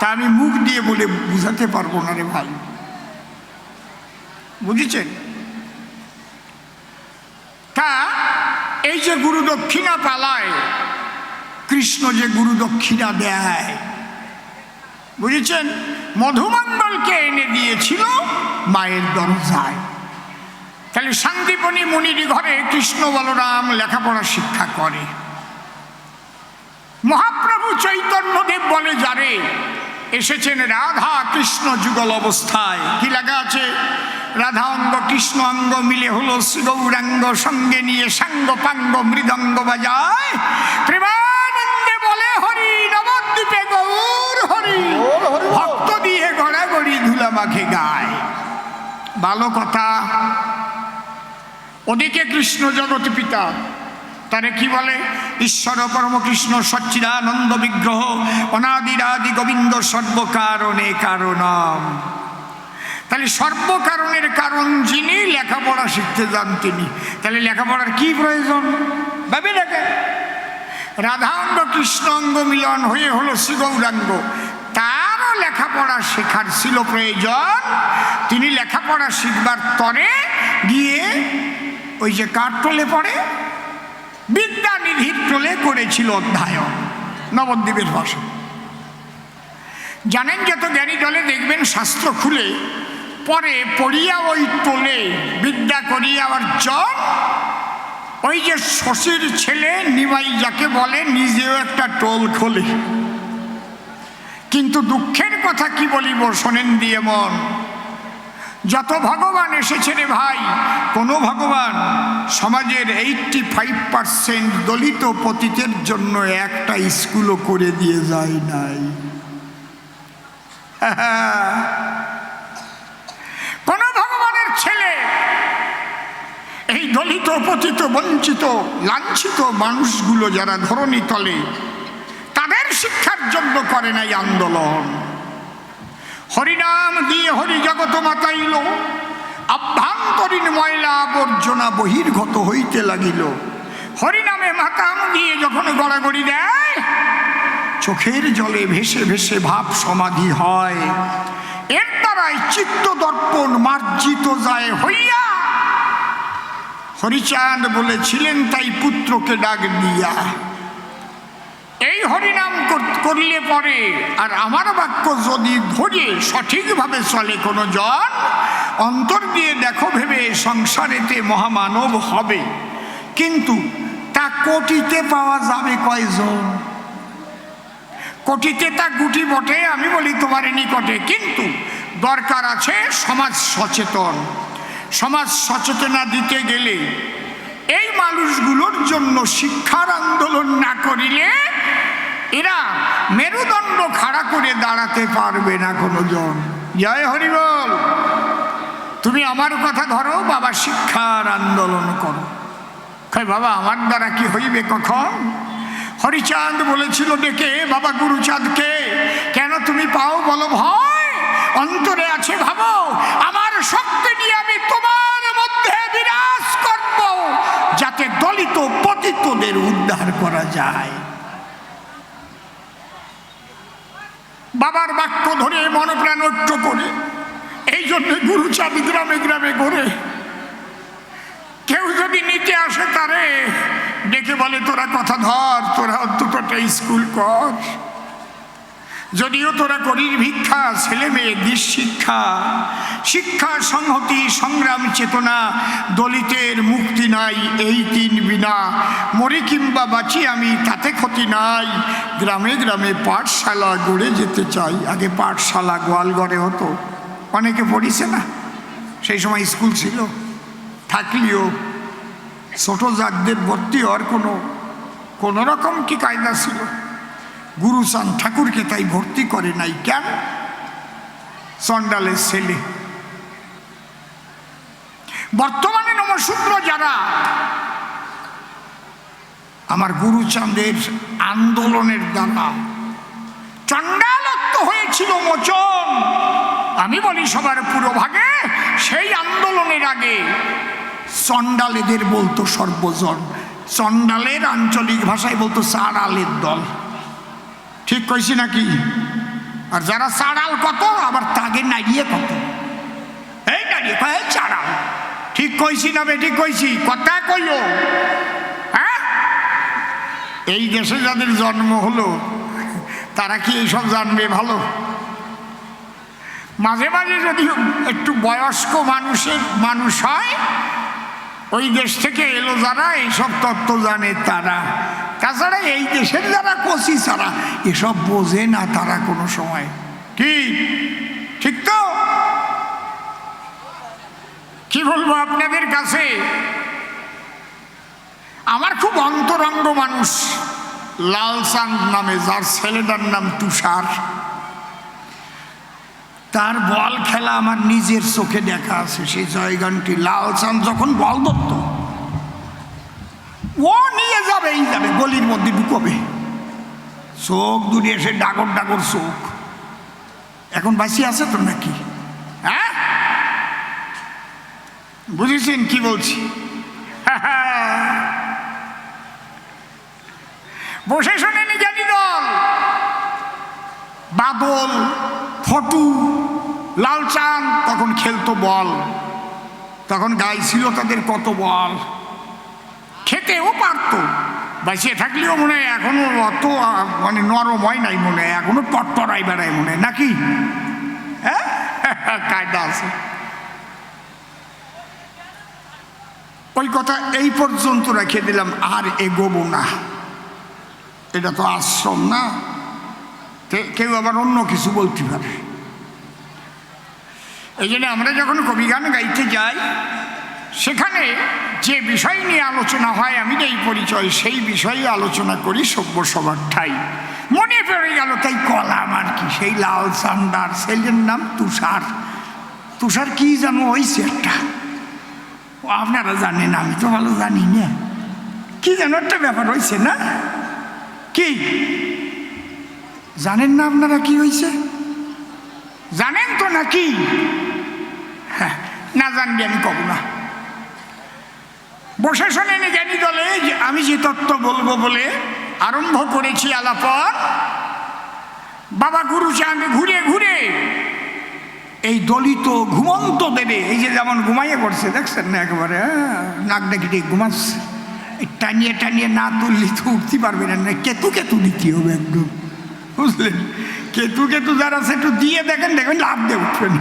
তা আমি মুখ দিয়ে বলে বুঝাতে পারবো না রে ভাই, বুঝেছেন? তা এই যে গুরু দক্ষিণা পালায়, কৃষ্ণ যে গুরু দক্ষিণা দেয়, বুঝেছেন? মধুমঙ্গলকে এনে দিয়েছিল মায়ের দরজায়। তাহলে শান্তিপনি মুনির ঘরে কৃষ্ণ বলরাম লেখাপড়া শিক্ষা করে। মহাপ্রভু চৈতন্যদেব বলে যারে, এসেছেন রাধা কৃষ্ণ যুগল অবস্থায়। কি লেখা আছে? রাধা অঙ্গ কৃষ্ণ অঙ্গ মিলে হলো গৌরাঙ্গ, সঙ্গে নিয়ে সাঙ্গ পাঙ্গ মৃদঙ্গ বাজায়, প্রেমানন্দে বলে হরি, নবদ্বীপে গৌর হরি, ভক্ত দিয়ে গড়াগড়ি ধুলা মাখে গায়। ভালো কথা। ওদিকে কৃষ্ণ জগৎ পিতা, তারে কি বলে? ঈশ্বর পরম কৃষ্ণ সচ্চিদানন্দ বিগ্রহ, অনাদিরাদি গোবিন্দ সর্বকারণে কারণম। তাহলে সর্বকারণের কারণ যিনি, লেখাপড়া শিখতে যান তিনি। তাহলে লেখাপড়ার কি প্রয়োজন ভাবে দেখেন? রাধাঙ্গ কৃষ্ণ অঙ্গ মিলন হয়ে হলো শ্রী গৌরাঙ্গ, তারও লেখাপড়া শেখার ছিল প্রয়োজন। তিনি লেখাপড়া শিখবার তরে গিয়ে ওই যে কার টোলে পড়ে, বিদ্যানিধির টোলে করেছিল অধ্যায়ন, নবদ্বীপের ভাষা। জানেন, যত জ্ঞানী দলে দেখবেন শাস্ত্র খুলে পরে পড়িয়া ওই টোলে বিদ্যা করিয়া অর্জন। ওই যে শশীর ছেলে নিমাই যাকে বলে, নিজেও একটা টোল খোলে। কিন্তু দুঃখের কথা কি বলিব শোনেন দিয়ে মন, যত ভগবান এসেছে রে ভাই, কোনো ভগবান সমাজের 85% দলিত পতিতের জন্য একটা স্কুলও করে দিয়ে যায় নাই। কোন ভগবানের ছেলে এই দলিত পতিত বঞ্চিত লাঞ্ছিত মানুষগুলো যারা ধরণী তলে, তাদের শিক্ষার জন্য করে নাই আন্দোলন। হরিনাম দিয়ে হরি জগৎ মাতাইল, আভ্যন্তরীণ ময়লা আবর্জনা বহির্গত হইতে লাগিল। হরিনামে মাতাম দিয়ে যখন গড়াগড়ি দেয়, চোখের জলে ভেসে ভেসে ভাব সমাধি হয়। এর দ্বারাই চিত্ত দর্পণ মার্জিত যায় হইয়া। হরিচাঁদ বলেছিলেন তাই পুত্রকে ডাক দিয়া, এই হরিনাম করলে পরে আর আমার বাক্য যদি ধরে সঠিকভাবে চলে কোনো জন, অন্তর দিয়ে দেখো ভেবে সংসারেতে মহামানব হবে, কিন্তু তা কোটিতে পাওয়া যাবে কয়জন? কোটিতে তা গুটি বটে, আমি বলি তোমার নিকটে, কিন্তু দরকার আছে সমাজ সচেতন। সমাজ সচেতনা দিতে গেলে এই মানুষগুলোর জন্য শিক্ষার আন্দোলন না করিলে এরা মেরুদণ্ড খাড়া করে দাঁড়াতে পারবে না কোনোজন। জয় হরি বল। তুমি আমার কথা ধরো, বাবা শিক্ষার আন্দোলন করো। কই বাবা আমার দ্বারা কি হইবে কখন? হরিচাঁদ বলেছিল ডেকে বাবা গুরুচাঁদকে, কেন তুমি পাও বলো ভয়? অন্তরে আছে ভাবো আমার শক্তি নিয়ে আমি তোমার মধ্যে বিরাজ করব, যাতে দলিত পতিতদের উদ্ধার করা যায়। বাবার বাক্য ধরে মনপ্রাণ ঐক্য করে এই জন্য গুরুচাঁদ গ্রামে গ্রামে ঘুরে। কেউ যদি নিতে আসে তারে ডেকে বলে তোরা কথা ধর, তোরা অন্তত স্কুল কর। যদিও তোরা করির ভিক্ষা, ছেলে মেয়ে দিস শিক্ষা। শিক্ষা, সংহতি, সংগ্রাম, চেতনা, দলিতের মুক্তি নাই এই তিন বিনা। মরি কিংবা বাঁচি আমি তাতে ক্ষতি নাই, গ্রামে গ্রামে পাঠশালা গড়ে যেতে চাই। আগে পাঠশালা গোয়ালঘরে হতো, অনেকে পড়িছে না, সেই সময় স্কুল ছিল। থাকলেও ছোট জাতদের ভর্তি হওয়ার কোনো রকম কি কায়দা ছিল? গুরুচাঁদ ঠাকুরকে তাই ভর্তি করে নাই। কেন? চণ্ডালের ছেলে। বর্তমানে নমশূদ্র যারা আমার গুরুচাঁদের আন্দোলনের দ্বারা চণ্ডালত্ব হয়েছিল মোচন, আমি বলি সবার পুরোভাগে সেই আন্দোলনের আগে চণ্ডালেদের বলতো সর্বজন। চণ্ডালের আঞ্চলিক ভাষায় বলতো চাড়ালের দল। ঠিক কইছি নাকি? আর যারা চাড়াল কত, আবার তাকে নাড়িয়ে কত, এই নাড়িয়ে কয় চাড়াল। ঠিক কইছি না বেঠিক কইছি? কথা কইও। হ্যাঁ, এই দেশে যাদের জন্ম হলো তারা কি এইসব জানবে? ভালো মাঝে মাঝে যদি একটু বয়স্ক মানুষ হয়, ওই দেশ থেকে এলো যারা এইসব তত্ত্ব জানে তারা। তাছাড়া এই দেশের যারা কচি ছাড়া এসব বোঝে না তারা কোনো সময়। কি ঠিক তো? কি বলবো আপনাদের কাছে, আমার খুব অন্তরঙ্গ মানুষ লালচাঁদ নামে, যার ছেলেটার নাম তুষার। তার বল খেলা আমার নিজের চোখে দেখা আছে। সেই জয়গানটি লালচাঁদ যখন বল ধরত, ও নিয়ে যাবেই যাবে, গলির মধ্যে ঢুকবে, চোখ দুটি এসে ডাগর ডাগর চোখ। এখন বাঁচিয়ে আছে তো নাকি? হ্যাঁ, বুঝেছেন কি বলছি? বসে শোনেন জ্ঞানী দল, বাদল, ফটু, লালচাঁদ তখন খেলতো বল। তখন গাইছিল তাদের কত বল, খেতেও পারতো। বাঁচিয়ে থাকলেও মনে হয় এখনো অত মানে নরম হয় নাই, মনে হয় এখনো টট্টরাই বেড়ায় মনে হয় নাকি? হ্যাঁ, কায়দা আছে। ওই কথা এই পর্যন্ত রেখে দিলাম, আর এগোবো না। এটা তো আশ্রম না, কেউ আবার অন্য কিছু বলতে পারে। এই জন্য আমরা যখন কবি গান গাইতে যাই, সেখানে যে বিষয় নিয়ে আলোচনা হয়, আমি এই পরিচয় সেই বিষয়ে আলোচনা করি। সভ্য সবার ঠাই মনে পড়ে গেল, তাই কলাম আর কি। সেই লালচাঁদার ছেলের নাম তুষার। তুষার কি জানো হয়েছে একটা, আপনারা জানেন, আমি তো ভালো জানি না। কি যেন একটা ব্যাপার হয়েছে না? কি জানেন না আপনারা? কি হয়েছে জানেন তো নাকি? হ্যাঁ, না জানলে আমি কব না। বসে শোনেন জ্ঞানী দলে, আমি যে তত্ত্ব বলবো বলে আরম্ভ করেছি আলাপন। বাবা গুরুচাঁদ ঘুরে ঘুরে এই দলিত ঘুমন্ত দেবে, এই যে যেমন ঘুমাইয়ে পড়ছে দেখছেন না, একেবারে নাক ডাকি ঘুমাচ্ছে, টানিয়ে টানিয়ে না তুললে তো উঠতে পারবে না। কেতু কেতু দিতে হবে একদম, বুঝলেন? কেতু কেতু যারা আছে একটু দিয়ে দেখেন, দেখবেন লাভ দিয়ে উঠবেন।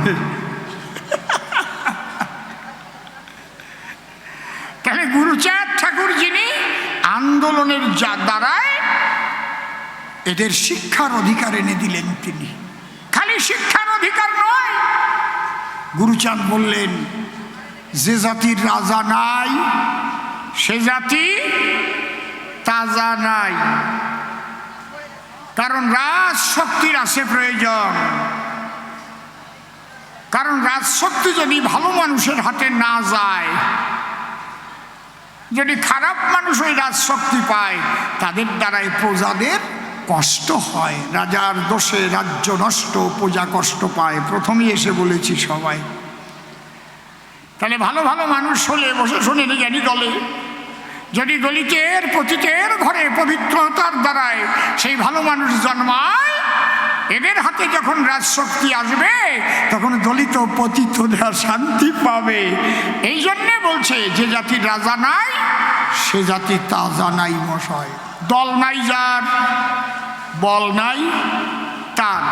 আন্দোলনের দ্বারায় এদের শিক্ষার অধিকার এনে দিলেন তিনি। খালি শিক্ষার অধিকার নয়, গুরুচাঁদ বললেন যে জাতির রাজা নাই সে জাতি তাজা নাই। কারণ রাজশক্তির আছে প্রয়োজন, কারণ রাজশক্তি যদি ভালো মানুষের হাতে না যায়, যদি খারাপ মানুষ ওই রাজশক্তি পায়, তাদের দ্বারাই প্রজাদের কষ্ট হয়। রাজার দোষে রাজ্য নষ্ট, প্রজা কষ্ট পায়। প্রথমেই এসে বলেছি সবাই। তাহলে ভালো ভালো মানুষ হলে বসে শোনে জ্ঞানী দলে, যদি দলিতের পতিতের ঘরে পবিত্রতার দ্বারায় সেই ভালো মানুষ জন্মায়, এদের হাতে যখন রাজশক্তি আসবে তখন দলিত পতিতরা শান্তি পাবে। এই জন্যে বলছে যে জাতির রাজা নাই সে জাতি তাজা নাই মশাই। দল নাই যার, বল নাই তার।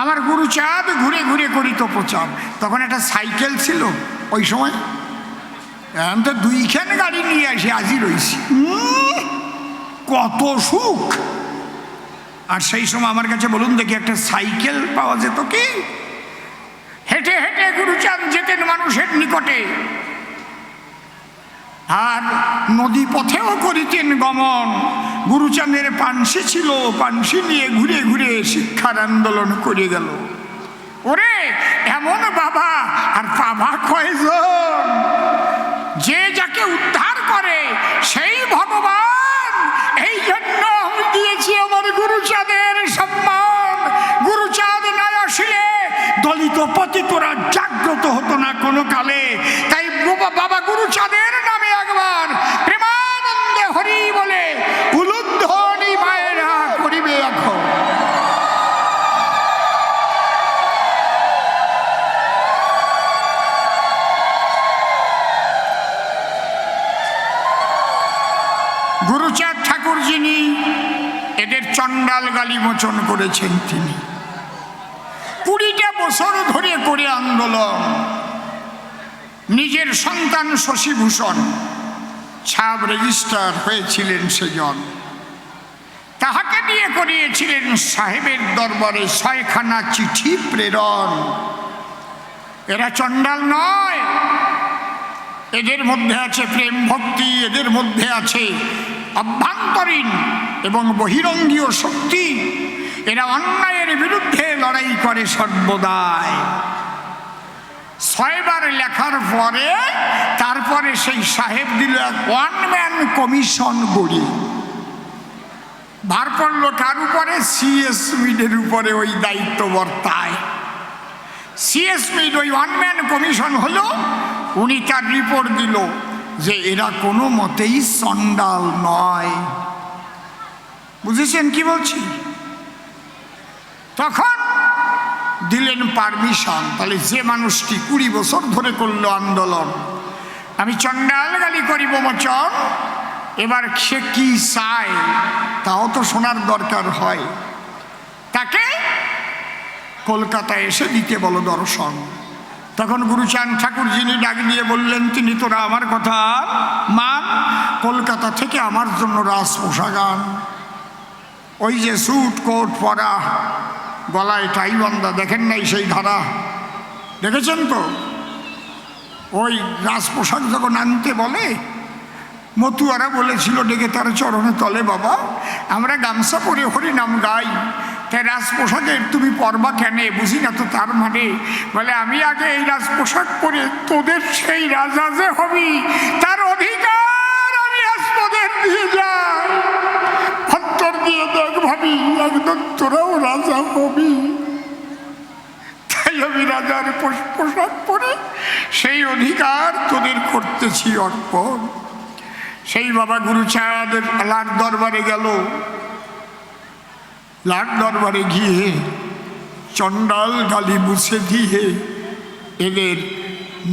আমার গুরুচাঁদ ঘুরে ঘুরে করিত প্রচার। তখন একটা সাইকেল ছিল ওই সময়, এখন তো দুইখান গাড়ি নিয়ে আসি আজি রয়েছি, কত সুখ। আর সেই সময় আমার কাছে বলুন দেখি একটা সাইকেল পাওয়া যেত কি? হেঁটে হেঁটে গুরুচাঁদ যেতেন মানুষের নিকটে, আর নদী পথেও করিতেন গমন। গুরুচাঁদের পানসি ছিল, পানসি নিয়ে ঘুরে ঘুরে শিক্ষার আন্দোলন করে গেল। ওরে এমন বাবা আর বাবা কয়জন, যে যাকে উদ্ধার করে সেই ভগবান। এই জন্য আমি দিয়েছি আমার গুরুচাঁদের সম্মান। গুরুচাঁদ না আসলে দলিত পতিতরা জাগ্রত হতো না কোনো কালে। তাই বাবা গুরুচাঁদের নামে একবার প্রেমানন্দে হরি বলে উলুধ্বনি মায়েরা করিবে এখন। গুরুচাঁদ ঠাকুর যিনি এদের চণ্ডাল গালি মোচন করেছেন, তিনি 20টা বছর ধরে করে আন্দোলন। নিজের সন্তান শশীভূষণ সাব রেজিস্ট্রার হয়েছিলেন সেজন, তাহাকে নিয়ে করিয়েছিলেন সাহেবের দরবারে 6খানা চিঠি প্রেরণ। এরা চণ্ডাল নয়, এদের মধ্যে আছে প্রেম ভক্তি, এদের মধ্যে আছে অভ্যন্তরীণ এবং বহিরঙ্গীয় শক্তি। এরা অন্যায়ের বিরুদ্ধে লড়াই করে সর্বদাই। 6 বার লেখার পরে তারপরে সেই সাহেব দিল এক 1 ম্যান কমিশন গড়ি। ভার পড়ল কার উপরে? সিএস মিডের উপরে ওই দায়িত্ব বর্তায়। সিএস মিড ওই 1 ম্যান কমিশন হলো, উনি তার রিপোর্ট দিল যে এরা কোনো মতেই চণ্ডাল নয়। বুঝেছেন কি বলছি? তখন দিলেন পারমিশন। তাহলে যে মানুষটি 20 বছর ধরে করলো আন্দোলন, আমি চণ্ডাল গালি করিব মোচন, এবার সে কি চায় তাও তো শোনার দরকার হয়। তাকে কলকাতায় এসে দিতে বলো দর্শন। তখন গুরুচাঁদ ঠাকুর যিনি ডাক দিয়ে বললেন, তিনি তোরা আমার কথা মান, কলকাতা থেকে আমার জন্য রাজ পোশাক আন। ওই যে স্যুট কোট পরা, গলায় টাই বান্ধা, দেখেন নাই সেই ধারা? দেখেছেন তো? ওই রাজ পোশাক যখন আনতে বলে, মতুয়ারা বলেছিল ডেকে তার চরণে তলে, বাবা আমরা গামছা পরে হরিনাম গাই, তাই রাজ পোশাকের তুমি পরবা কেন? বুঝি না তো তার মানে। বলে আমি আগে এই রাজ পোশাক পরে তোদের সেই রাজা যে হবি তার অধিকার আমি আজ তোদের দিয়ে যাই। অন্তর দিয়ে দেখ ভাবি, একদম তোরাও রাজা হবি। তাই আমি রাজার পোশাক পরে সেই অধিকার তোদের করতেছি অর্পণ। সেই বাবা গুরুচাঁদ লাট দরবারে গেল। লাট দরবারে গিয়ে চণ্ডাল গালি মুছে দিয়ে এদের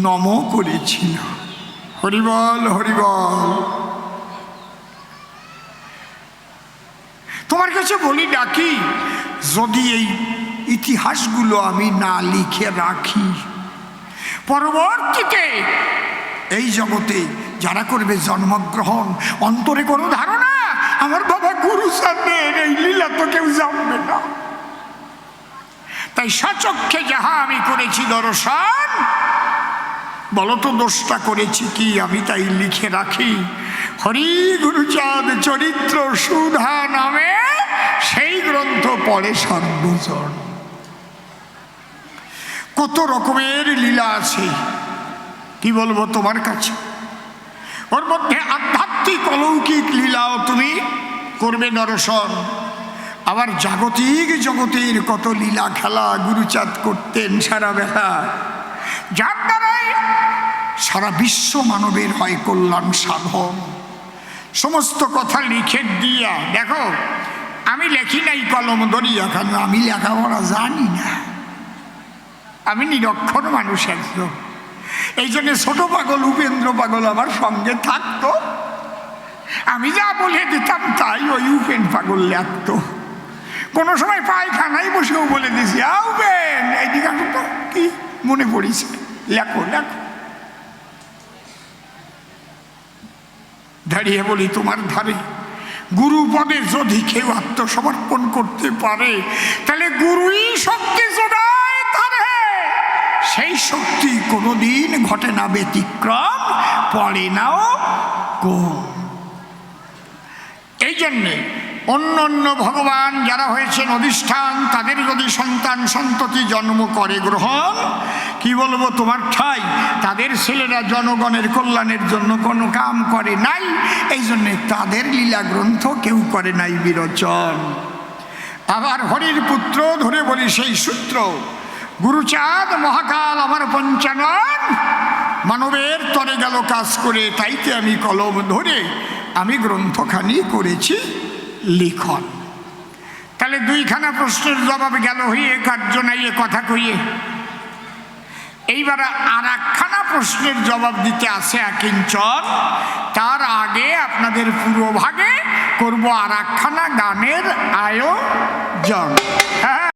নম করেছিল। হরিবল হরিবল। তোমার কাছে বলি ডাকি, যদি এই ইতিহাসগুলো আমি না লিখে রাখি, পরবর্তীতে এই জগতে যারা করবে জন্মগ্রহণ, অন্তরে কোনো ধারণা আমার বাবা গুরুচাঁদের এই লীলা তো কেউ জানবে না। তাই সচক্ষে যাহা আমি করেছি দর্শন, বলো তো দোষটা করেছি কি? আমি তাই লিখে রাখি, হরি গুরুচাঁদ চরিত্র সুধা নামে সেই গ্রন্থ পড়ে সর্বজন। কত রকমের লীলা আছে, কি বলবো তোমার কাছে। ওর মধ্যে আধ্যাত্মিক অলৌকিক লীলাও তুমি করবে দর্শন। আবার জাগতিক জগতের কত লীলা খেলা গুরুচাঁদ করতেন সারা বেলা, যার দ্বারাই সারা বিশ্ব মানবের হয় কল্যাণ সাধন। সমস্ত কথা লিখে দিয়া, দেখো আমি লেখি নাই কলম ধরিয়া, কারণ আমি লেখাপড়া জানি না, আমি নিরক্ষর মানুষ একজন। এই জন্য ছোট পাগল উপেন্দ্র পাগল আমার সঙ্গে থাকতো, আমি যা বলে দিতাম তাই ওই উপেন পাগল লেখতো। কোনো সময় পায়খানায় বসেও বলে দিয়েছি, আউবেন এইদিকে তো কি মনে পড়েছে, লেখো লেখো। দাঁড়িয়ে বলি তোমার ধারে গুরু পদে যদি কেউ আত্মসমর্পণ করতে পারে, তাহলে গুরুই শক্তি যোগায় তারে। সেই শক্তি কোনোদিন ঘটে না ব্যতিক্রম, পড়ে নাও কম। এই জন্যে অন্য অন্য ভগবান যারা হয়েছেন অধিষ্ঠান, তাদের যদি সন্তান সন্ততি জন্ম করে গ্রহণ, কি বলবো তোমার ঠাই, তাদের ছেলেরা জনগণের কল্যাণের জন্য কোনো কাম করে নাই। এই জন্যে তাদের লীলা গ্রন্থ কেউ করে নাই বিরোচন। আবার হরির পুত্র ধরে বলি সেই সূত্র, গুরুচাঁদ মহাকাল আমার পঞ্চানন, মানবের তরে গেল কাজ করে, তাইতে আমি কলম ধরে আমি গ্রন্থখানি করেছি লিখন। তাহলে দুইখানা প্রশ্নের জবাব গেল হইয়ে, কার্য নাই এ কথা কইয়ে। এইবার আর একখানা প্রশ্নের জবাব দিতে আছে একিঞ্চন। তার আগে আপনাদের পূর্বভাগে করব আর একখানা গানের আয়োজন। হ্যাঁ।